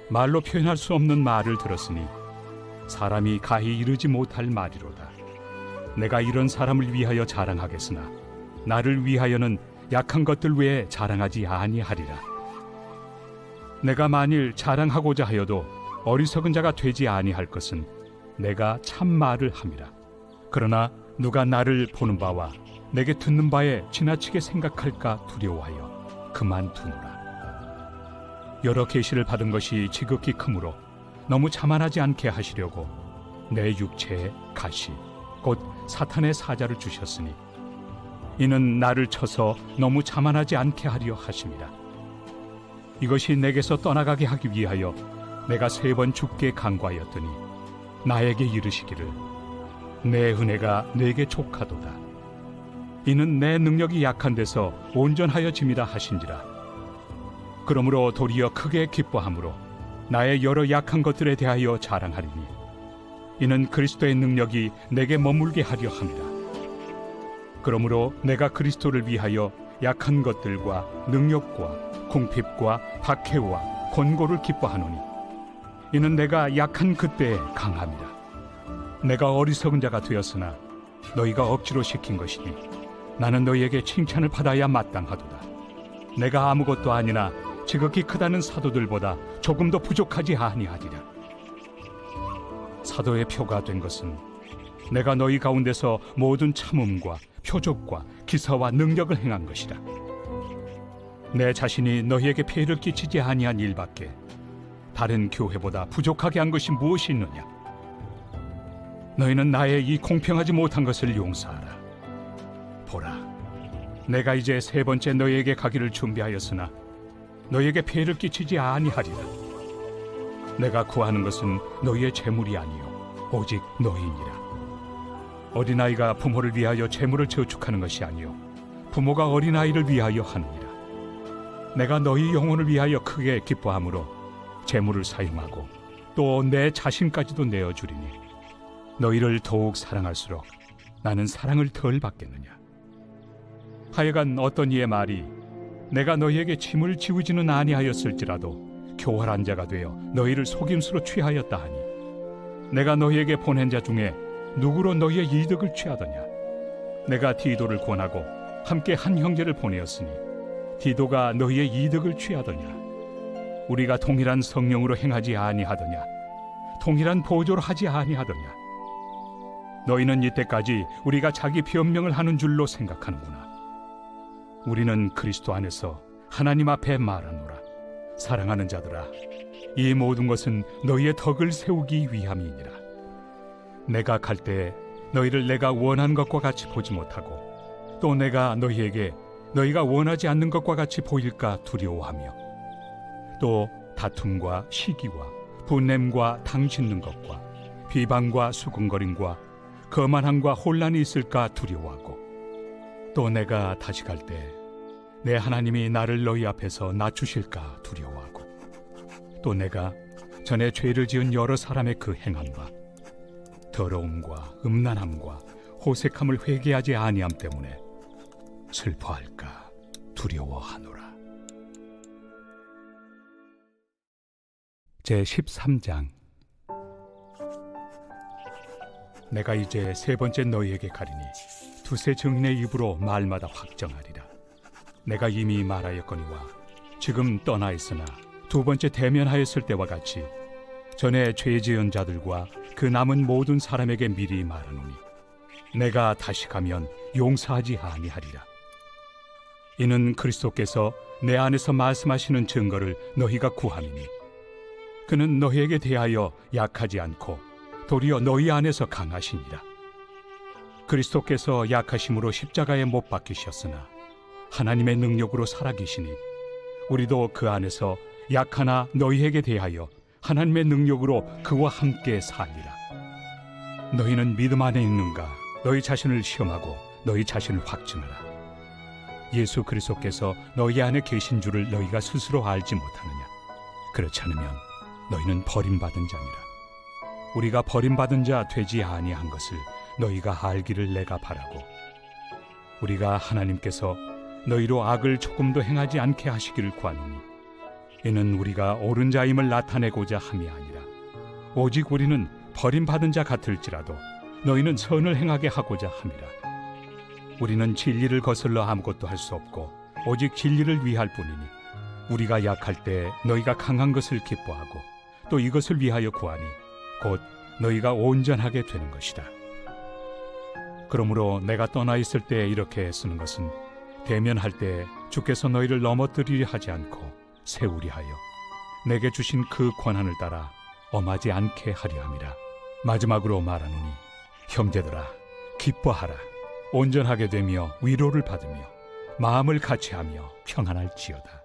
말로 표현할 수 없는 말을 들었으니 사람이 가히 이르지 못할 말이로다. 내가 이런 사람을 위하여 자랑하겠으나 나를 위하여는 약한 것들 외에 자랑하지 아니하리라. 내가 만일 자랑하고자 하여도 어리석은 자가 되지 아니할 것은 내가 참 말을 함이라. 그러나 누가 나를 보는 바와 내게 듣는 바에 지나치게 생각할까 두려워하여 그만두노라. 여러 계시를 받은 것이 지극히 크므로 너무 자만하지 않게 하시려고 내 육체에 가시 곧 사탄의 사자를 주셨으니 이는 나를 쳐서 너무 자만하지 않게 하려 하심이라. 이것이 내게서 떠나가게 하기 위하여 내가 3번 죽게 간구하였더니 나에게 이르시기를 내 은혜가 내게 족하도다. 이는 내 능력이 약한 데서 온전하여짐이라 하신지라. 그러므로 도리어 크게 기뻐함으로 나의 여러 약한 것들에 대하여 자랑하리니 이는 그리스도의 능력이 내게 머물게 하려 함이라. 그러므로 내가 그리스도를 위하여 약한 것들과 능력과 궁핍과 박해와 권고를 기뻐하노니 이는 내가 약한 그때에 강함이라. 내가 어리석은 자가 되었으나 너희가 억지로 시킨 것이니 나는 너희에게 칭찬을 받아야 마땅하도다. 내가 아무것도 아니나 지극히 크다는 사도들보다 조금도 부족하지 아니하리라. 사도의 표가 된 것은 내가 너희 가운데서 모든 참음과 표적과 기사와 능력을 행한 것이라. 내 자신이 너희에게 폐해를 끼치지 아니한 일밖에 다른 교회보다 부족하게 한 것이 무엇이 있느냐? 너희는 나의 이 공평하지 못한 것을 용서하라. 보라, 내가 이제 3번째 너희에게 가기를 준비하였으나 너희에게 폐해를 끼치지 아니하리라. 내가 구하는 것은 너희의 재물이 아니요 오직 너희니라. 어린아이가 부모를 위하여 재물을 저축하는 것이 아니요 부모가 어린아이를 위하여 하느니라. 내가 너희 영혼을 위하여 크게 기뻐함으로 재물을 사용하고 또 내 자신까지도 내어주리니 너희를 더욱 사랑할수록 나는 사랑을 덜 받겠느냐. 하여간 어떤 이의 말이 내가 너희에게 짐을 지우지는 아니하였을지라도 교활한 자가 되어 너희를 속임수로 취하였다 하니 내가 너희에게 보낸 자 중에 누구로 너희의 이득을 취하더냐. 내가 디도를 권하고 함께 한 형제를 보내었으니 디도가 너희의 이득을 취하더냐. 우리가 동일한 성령으로 행하지 아니하더냐. 동일한 보조로 하지 아니하더냐. 너희는 이때까지 우리가 자기 변명을 하는 줄로 생각하는구나. 우리는 그리스도 안에서 하나님 앞에 말하노라. 사랑하는 자들아, 이 모든 것은 너희의 덕을 세우기 위함이니라. 내가 갈 때에 너희를 내가 원하는 것과 같이 보지 못하고 또 내가 너희에게 너희가 원하지 않는 것과 같이 보일까 두려워하며 또 다툼과 시기와 분냄과 당 짖는 것과 비방과 수군거림과 거만함과 혼란이 있을까 두려워하고, 또 내가 다시 갈 때 내 하나님이 나를 너희 앞에서 낮추실까 두려워하고, 또 내가 전에 죄를 지은 여러 사람의 그 행함과 더러움과 음란함과 호색함을 회개하지 아니함 때문에 슬퍼할까 두려워하노라. 제13장. 내가 이제 세 번째 너희에게 가리니 두세 증인의 입으로 말마다 확정하리라. 내가 이미 말하였거니와 지금 떠나 있으나 두 번째 대면하였을 때와 같이 전에 죄 지은 자들과 그 남은 모든 사람에게 미리 말하노니 내가 다시 가면 용서하지 아니하리라. 이는 그리스도께서 내 안에서 말씀하시는 증거를 너희가 구함이니 그는 너희에게 대하여 약하지 않고 도리어 너희 안에서 강하시니라. 그리스도께서 약하심으로 십자가에 못 박히셨으나 하나님의 능력으로 살아계시니 우리도 그 안에서 약하나 너희에게 대하여 하나님의 능력으로 그와 함께 살리라. 너희는 믿음 안에 있는가? 너희 자신을 시험하고 너희 자신을 확증하라. 예수 그리스도께서 너희 안에 계신 줄을 너희가 스스로 알지 못하느냐? 그렇지 않으면 너희는 버림받은 자니라. 우리가 버림받은 자 되지 아니한 것을 너희가 알기를 내가 바라고, 우리가 하나님께서 너희로 악을 조금도 행하지 않게 하시기를 구하노니 이는 우리가 옳은 자임을 나타내고자 함이 아니라 오직 우리는 버림받은 자 같을지라도 너희는 선을 행하게 하고자 함이라. 우리는 진리를 거슬러 아무것도 할 수 없고 오직 진리를 위할 뿐이니 우리가 약할 때 너희가 강한 것을 기뻐하고 또 이것을 위하여 구하니 곧 너희가 온전하게 되는 것이다. 그러므로 내가 떠나 있을 때 이렇게 쓰는 것은 대면할 때 주께서 너희를 넘어뜨리려 하지 않고 세우리 하여 내게 주신 그 권한을 따라 엄하지 않게 하려 함이라. 마지막으로 말하노니 형제들아 기뻐하라. 온전하게 되며 위로를 받으며 마음을 같이하며 평안할지어다.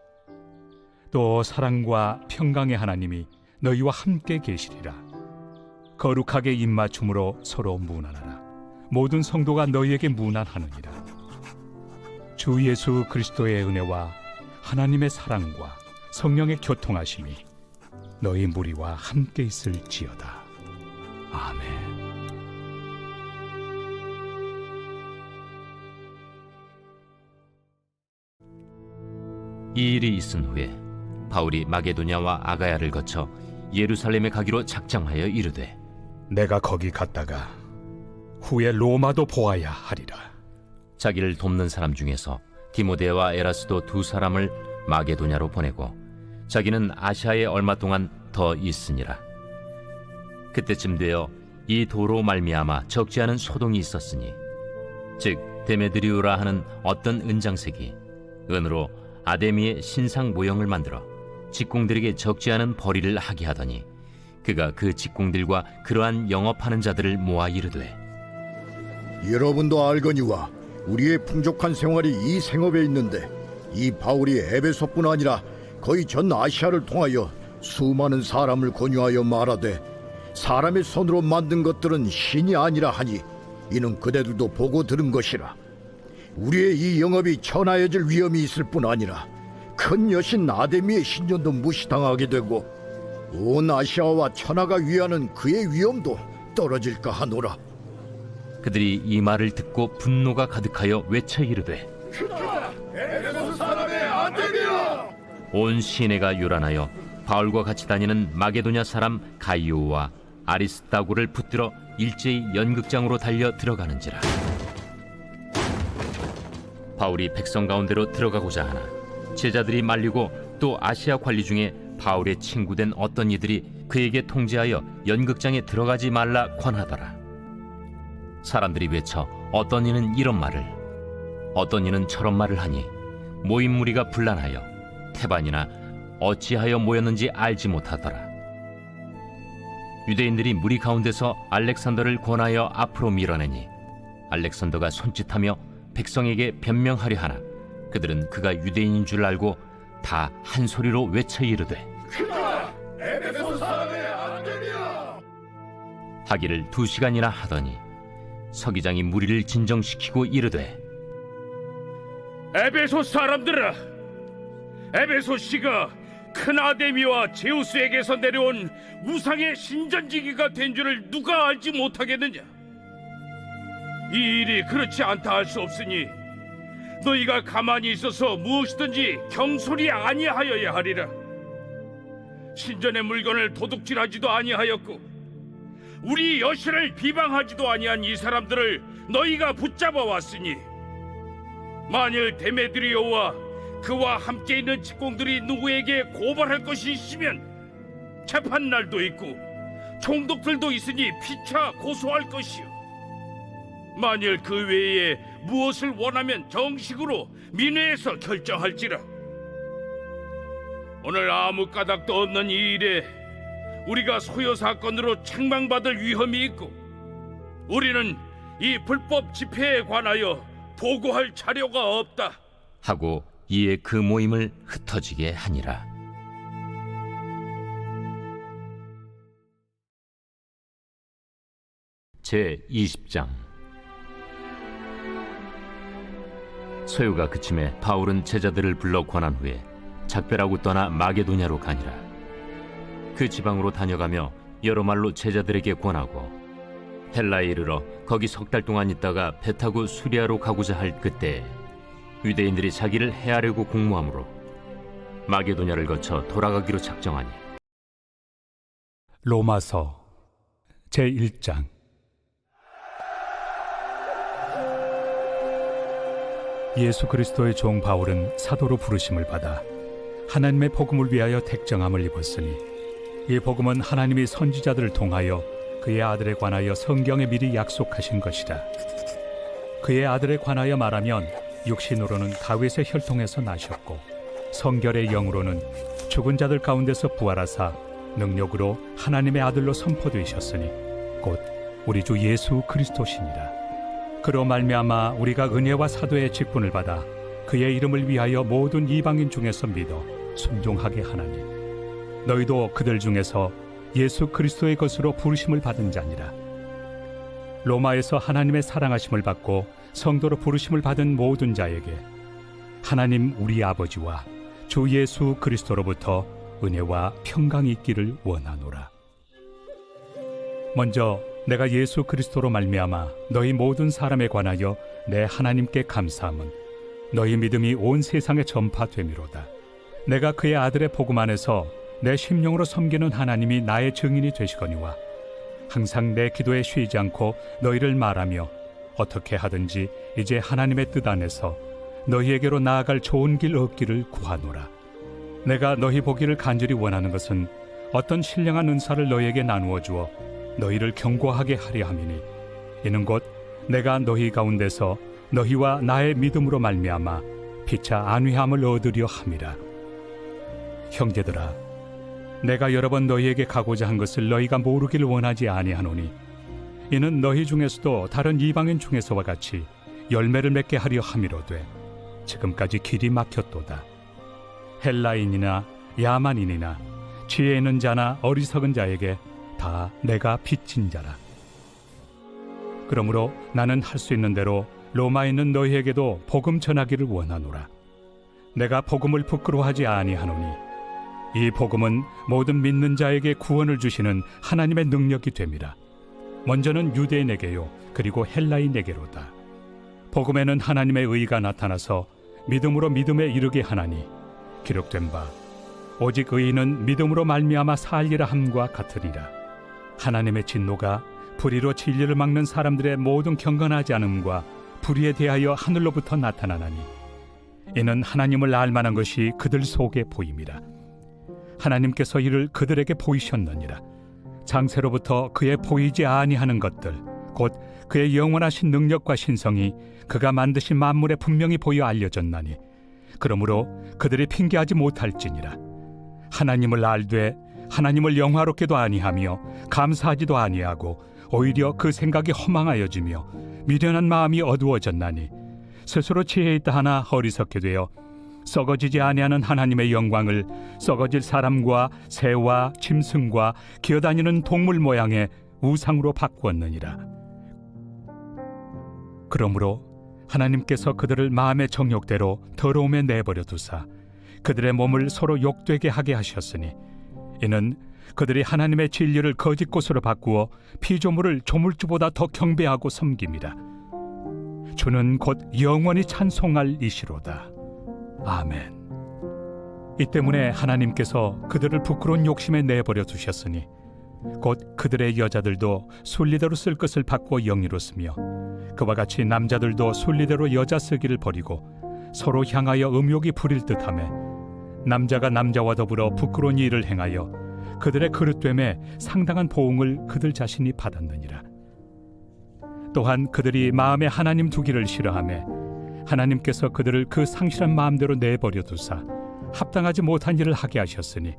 또 사랑과 평강의 하나님이 너희와 함께 계시리라. 거룩하게 입맞춤으로 서로 문안하라. 모든 성도가 너희에게 문안하느니라. 주 예수 그리스도의 은혜와 하나님의 사랑과 성령의 교통하심이 너희 무리와 함께 있을지어다. 아멘. 이 일이 있은 후에 바울이 마게도냐와 아가야를 거쳐 예루살렘에 가기로 작정하여 이르되 내가 거기 갔다가 후에 로마도 보아야 하리라. 자기를 돕는 사람 중에서 디모데와 에라스도 두 사람을 마게도냐로 보내고 자기는 아시아에 얼마 동안 더 있으니라. 그때쯤 되어 이 도로 말미암아 적지 않은 소동이 있었으니 즉 데메드리우라 하는 어떤 은장색이 은으로 아데미의 신상 모형을 만들어 직공들에게 적지 않은 벌이를 하게 하더니 그가 그 직공들과 그러한 영업하는 자들을 모아 이르되 여러분도 알거니와 우리의 풍족한 생활이 이 생업에 있는데 이 바울이 에베소뿐 아니라 거의 전 아시아를 통하여 수많은 사람을 권유하여 말하되 사람의 손으로 만든 것들은 신이 아니라 하니 이는 그대들도 보고 들은 것이라. 우리의 이 영업이 천하여질 위험이 있을 뿐 아니라 큰 여신 아데미의 신전도 무시당하게 되고 온 아시아와 천하가 위하는 그의 위엄도 떨어질까 하노라. 그들이 이 말을 듣고 분노가 가득하여 외쳐 이르되 에베소 사람의 아데미야! 온 시내가 요란하여 바울과 같이 다니는 마게도냐 사람 가이오와 아리스다고를 붙들어 일제히 연극장으로 달려 들어가는지라. 바울이 백성 가운데로 들어가고자 하나 제자들이 말리고 또 아시아 관리 중에 바울의 친구된 어떤 이들이 그에게 통제하여 연극장에 들어가지 말라 권하더라. 사람들이 외쳐 어떤 이는 이런 말을 어떤 이는 저런 말을 하니 모인 무리가 분란하여 태반이나 어찌하여 모였는지 알지 못하더라. 유대인들이 무리 가운데서 알렉산더를 권하여 앞으로 밀어내니 알렉산더가 손짓하며 백성에게 변명하려 하나 그들은 그가 유대인인 줄 알고 다 한 소리로 외쳐 이르되 에베소 사람의 하기를 2시간이나 하더니 서기장이 무리를 진정시키고 이르되 에베소 사람들아, 에베소 씨가 큰 아데미와 제우스에게서 내려온 우상의 신전지기가 된 줄을 누가 알지 못하겠느냐? 이 일이 그렇지 않다 할 수 없으니 너희가 가만히 있어서 무엇이든지 경솔히 아니하여야 하리라. 신전의 물건을 도둑질하지도 아니하였고 우리 여신을 비방하지도 아니한 이 사람들을 너희가 붙잡아 왔으니 만일 데메드리오와 그와 함께 있는 직공들이 누구에게 고발할 것이 있으면 재판날도 있고 총독들도 있으니 피차 고소할 것이요, 만일 그 외에 무엇을 원하면 정식으로 민회에서 결정할지라. 오늘 아무 까닭도 없는 이 일에 우리가 소요 사건으로 책망받을 위험이 있고 우리는 이 불법 집회에 관하여 보고할 자료가 없다 하고 이에 그 모임을 흩어지게 하니라. 제 20장. 소요가 그침에 바울은 제자들을 불러 권한 후에 작별하고 떠나 마게도냐로 가니라. 그 지방으로 다녀가며 여러 말로 제자들에게 권하고 헬라에 이르러 거기 3달 동안 있다가 배 타고 수리아로 가고자 할 그때 유대인들이 자기를 해하려고 공모하므로 마게도냐를 거쳐 돌아가기로 작정하니. 로마서 제1장. 예수 그리스도의 종 바울은 사도로 부르심을 받아 하나님의 복음을 위하여 택정함을 입었으니 이 복음은 하나님이 선지자들을 통하여 그의 아들에 관하여 성경에 미리 약속하신 것이라. 그의 아들에 관하여 말하면 육신으로는 다윗의 혈통에서 나셨고 성결의 영으로는 죽은 자들 가운데서 부활하사 능력으로 하나님의 아들로 선포되셨으니 곧 우리 주 예수 그리스도시니라. 그로 말미암아 우리가 은혜와 사도의 직분을 받아 그의 이름을 위하여 모든 이방인 중에서 믿어 순종하게 하나니 너희도 그들 중에서 예수 그리스도의 것으로 부르심을 받은 자니라. 로마에서 하나님의 사랑하심을 받고 성도로 부르심을 받은 모든 자에게 하나님 우리 아버지와 주 예수 그리스도로부터 은혜와 평강이 있기를 원하노라. 먼저 내가 예수 그리스도로 말미암아 너희 모든 사람에 관하여 내 하나님께 감사함은 너희 믿음이 온 세상에 전파됨이로다. 내가 그의 아들의 복음 안에서 내 심령으로 섬기는 하나님이 나의 증인이 되시거니와 항상 내 기도에 쉬지 않고 너희를 말하며 어떻게 하든지 이제 하나님의 뜻 안에서 너희에게로 나아갈 좋은 길 얻기를 구하노라. 내가 너희 보기를 간절히 원하는 것은 어떤 신령한 은사를 너희에게 나누어 주어 너희를 경고하게 하려 함이니 이는 곧 내가 너희 가운데서 너희와 나의 믿음으로 말미암아 피차 안위함을 얻으려 함이라. 형제들아, 내가 여러 번 너희에게 가고자 한 것을 너희가 모르기를 원하지 아니하노니 이는 너희 중에서도 다른 이방인 중에서와 같이 열매를 맺게 하려 함이로되 지금까지 길이 막혔도다. 헬라인이나 야만인이나 지혜 있는 자나 어리석은 자에게 다 내가 빚진 자라. 그러므로 나는 할 수 있는 대로 로마에 있는 너희에게도 복음 전하기를 원하노라. 내가 복음을 부끄러워하지 아니하노니 이 복음은 모든 믿는 자에게 구원을 주시는 하나님의 능력이 됨이라. 먼저는 유대인에게요 그리고 헬라인에게로다. 복음에는 하나님의 의가 나타나서 믿음으로 믿음에 이르게 하나니 기록된 바 오직 의인은 믿음으로 말미암아 살리라 함과 같으리라. 하나님의 진노가 불의로 진리를 막는 사람들의 모든 경건하지 않음과 불의에 대하여 하늘로부터 나타나나니 이는 하나님을 알만한 것이 그들 속에 보임이라. 하나님께서 이를 그들에게 보이셨느니라. 장세로부터 그의 보이지 아니하는 것들 곧 그의 영원하신 능력과 신성이 그가 만드신 만물에 분명히 보여 알려졌나니 그러므로 그들이 핑계하지 못할지니라. 하나님을 알되 하나님을 영화롭게도 아니하며 감사하지도 아니하고 오히려 그 생각이 허망하여지며 미련한 마음이 어두워졌나니 스스로 지혜 있다 하나 어리석게 되어 썩어지지 아니하는 하나님의 영광을 썩어질 사람과 새와 짐승과 기어다니는 동물 모양의 우상으로 바꾸었느니라. 그러므로 하나님께서 그들을 마음의 정욕대로 더러움에 내버려 두사 그들의 몸을 서로 욕되게 하게 하셨으니 이는 그들이 하나님의 진리를 거짓 것으로 바꾸어 피조물을 조물주보다 더 경배하고 섬깁니다. 주는 곧 영원히 찬송할 이시로다. 아멘. 이 때문에 하나님께서 그들을 부끄러운 욕심에 내버려 두셨으니 곧 그들의 여자들도 순리대로 쓸 것을 바꾸어 영리로 쓰며 그와 같이 남자들도 순리대로 여자 쓰기를 버리고 서로 향하여 음욕이 부릴 듯하며 남자가 남자와 더불어 부끄러운 일을 행하여 그들의 그릇됨에 상당한 보응을 그들 자신이 받았느니라. 또한 그들이 마음에 하나님 두기를 싫어하며 하나님께서 그들을 그 상실한 마음대로 내버려 두사 합당하지 못한 일을 하게 하셨으니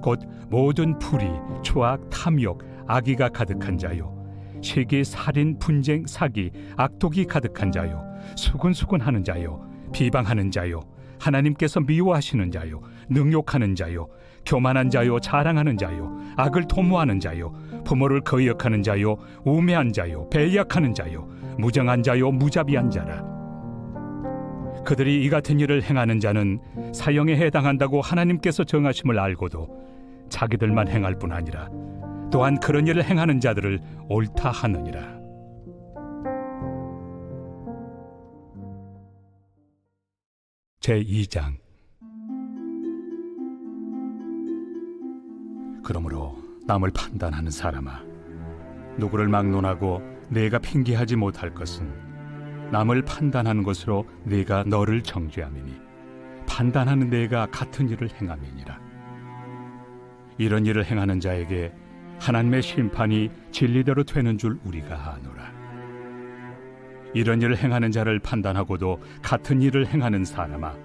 곧 모든 불의, 추악, 탐욕, 악의가 가득한 자요 시기, 살인, 분쟁, 사기, 악독이 가득한 자요 수군수군하는 자요 비방하는 자요 하나님께서 미워하시는 자요 능욕하는 자요 교만한 자요 자랑하는 자요 악을 도모하는 자요 부모를 거역하는 자요 우매한 자요 배약하는 자요 무정한 자요 무자비한 자라. 그들이 이 같은 일을 행하는 자는 사형에 해당한다고 하나님께서 정하심을 알고도 자기들만 행할 뿐 아니라 또한 그런 일을 행하는 자들을 옳다 하느니라. 제2장. 그러므로 남을 판단하는 사람아, 누구를 막론하고 내가 핑계하지 못할 것은 남을 판단하는 것으로 네가 너를 정죄함이니 판단하는 내가 같은 일을 행함이니라. 이런 일을 행하는 자에게 하나님의 심판이 진리대로 되는 줄 우리가 아노라. 이런 일을 행하는 자를 판단하고도 같은 일을 행하는 사람아,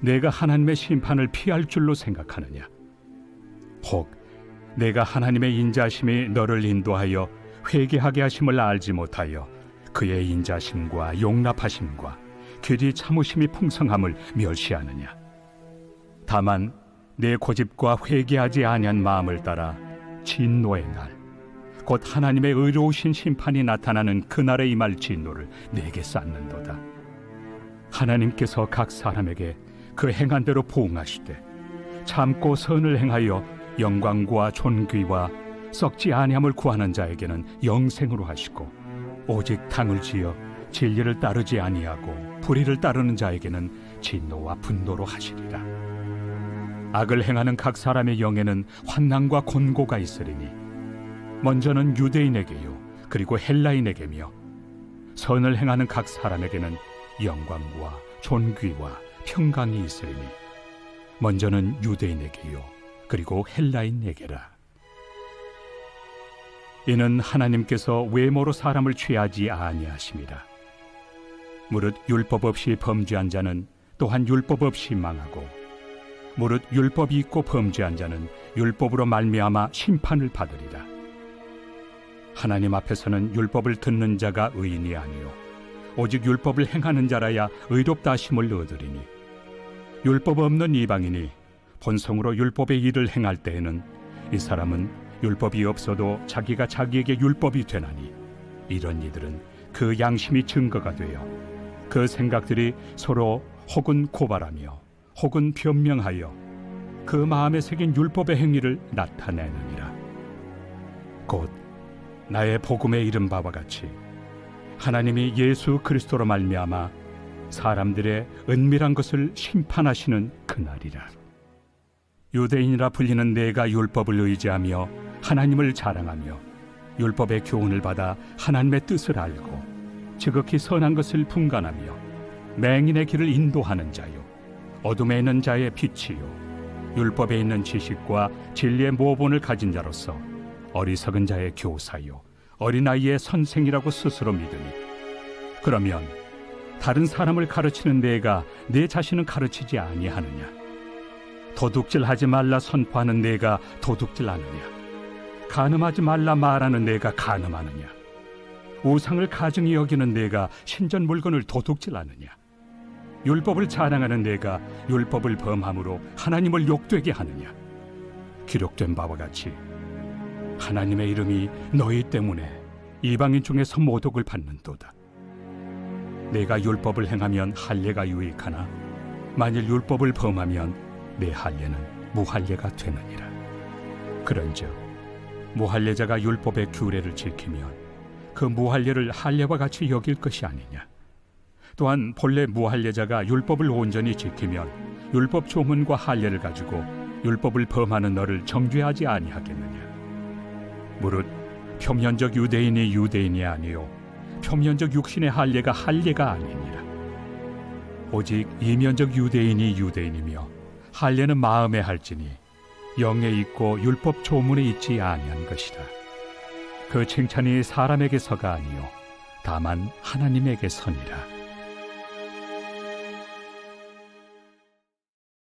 내가 하나님의 심판을 피할 줄로 생각하느냐? 혹 내가 하나님의 인자심이 너를 인도하여 회개하게 하심을 알지 못하여 그의 인자심과 용납하심과 길이 참으심이 풍성함을 멸시하느냐? 다만 내 고집과 회개하지 아니한 마음을 따라 진노의 날, 곧 하나님의 의로우신 심판이 나타나는 그날에 임할 진노를 내게 쌓는도다. 하나님께서 각 사람에게 그 행한 대로 보응하시되 참고 선을 행하여 영광과 존귀와 썩지 아니함을 구하는 자에게는 영생으로 하시고 오직 당을 지어 진리를 따르지 아니하고 불의를 따르는 자에게는 진노와 분노로 하시리라. 악을 행하는 각 사람의 영에는 환난과 곤고가 있으리니 먼저는 유대인에게요 그리고 헬라인에게며 선을 행하는 각 사람에게는 영광과 존귀와 평강이 있으리니 먼저는 유대인에게요 그리고 헬라인에게라. 이는 하나님께서 외모로 사람을 취하지 아니하심이라. 무릇 율법 없이 범죄한 자는 또한 율법 없이 망하고 무릇 율법이 있고 범죄한 자는 율법으로 말미암아 심판을 받으리라. 하나님 앞에서는 율법을 듣는 자가 의인이 아니요 오직 율법을 행하는 자라야 의롭다 하심을 얻으리니 율법 없는 이방인이 본성으로 율법의 일을 행할 때에는 이 사람은 율법이 없어도 자기가 자기에게 율법이 되나니 이런 이들은 그 양심이 증거가 되어 그 생각들이 서로 혹은 고발하며 혹은 변명하여 그 마음에 새긴 율법의 행위를 나타내느니라. 곧 나의 복음에 이른 바와 같이 하나님이 예수 그리스도로 말미암아 사람들의 은밀한 것을 심판하시는 그날이라. 유대인이라 불리는 내가 율법을 의지하며 하나님을 자랑하며 율법의 교훈을 받아 하나님의 뜻을 알고 지극히 선한 것을 분간하며 맹인의 길을 인도하는 자요 어둠에 있는 자의 빛이요 율법에 있는 지식과 진리의 모본을 가진 자로서 어리석은 자의 교사요 어린아이의 선생이라고 스스로 믿으니 그러면 다른 사람을 가르치는 내가 내 자신은 가르치지 아니하느냐? 도둑질하지 말라 선포하는 내가 도둑질하느냐? 간음하지 말라 말하는 내가 간음하느냐? 우상을 가증히 여기는 내가 신전 물건을 도둑질하느냐? 율법을 자랑하는 내가 율법을 범함으로 하나님을 욕되게 하느냐? 기록된 바와 같이 하나님의 이름이 너희 때문에 이방인 중에서 모독을 받는도다. 내가 율법을 행하면 할례가 유익하나 만일 율법을 범하면 내 할례는 무할례가 되느니라. 그런즉 무할례자가 율법의 규례를 지키면 그 무할례를 할례와 같이 여길 것이 아니냐. 또한 본래 무할례자가 율법을 온전히 지키면 율법 조문과 할례를 가지고 율법을 범하는 너를 정죄하지 아니하겠느냐. 무릇 표면적 유대인이 유대인이 아니요 표면적 육신의 할례가 할례가 아니니라. 오직 이면적 유대인이 유대인이며 할례는 마음에 할지니 영에 있고 율법 조문에 있지 아니한 것이라. 그 칭찬이 사람에게서가 아니요 다만 하나님에게서니라.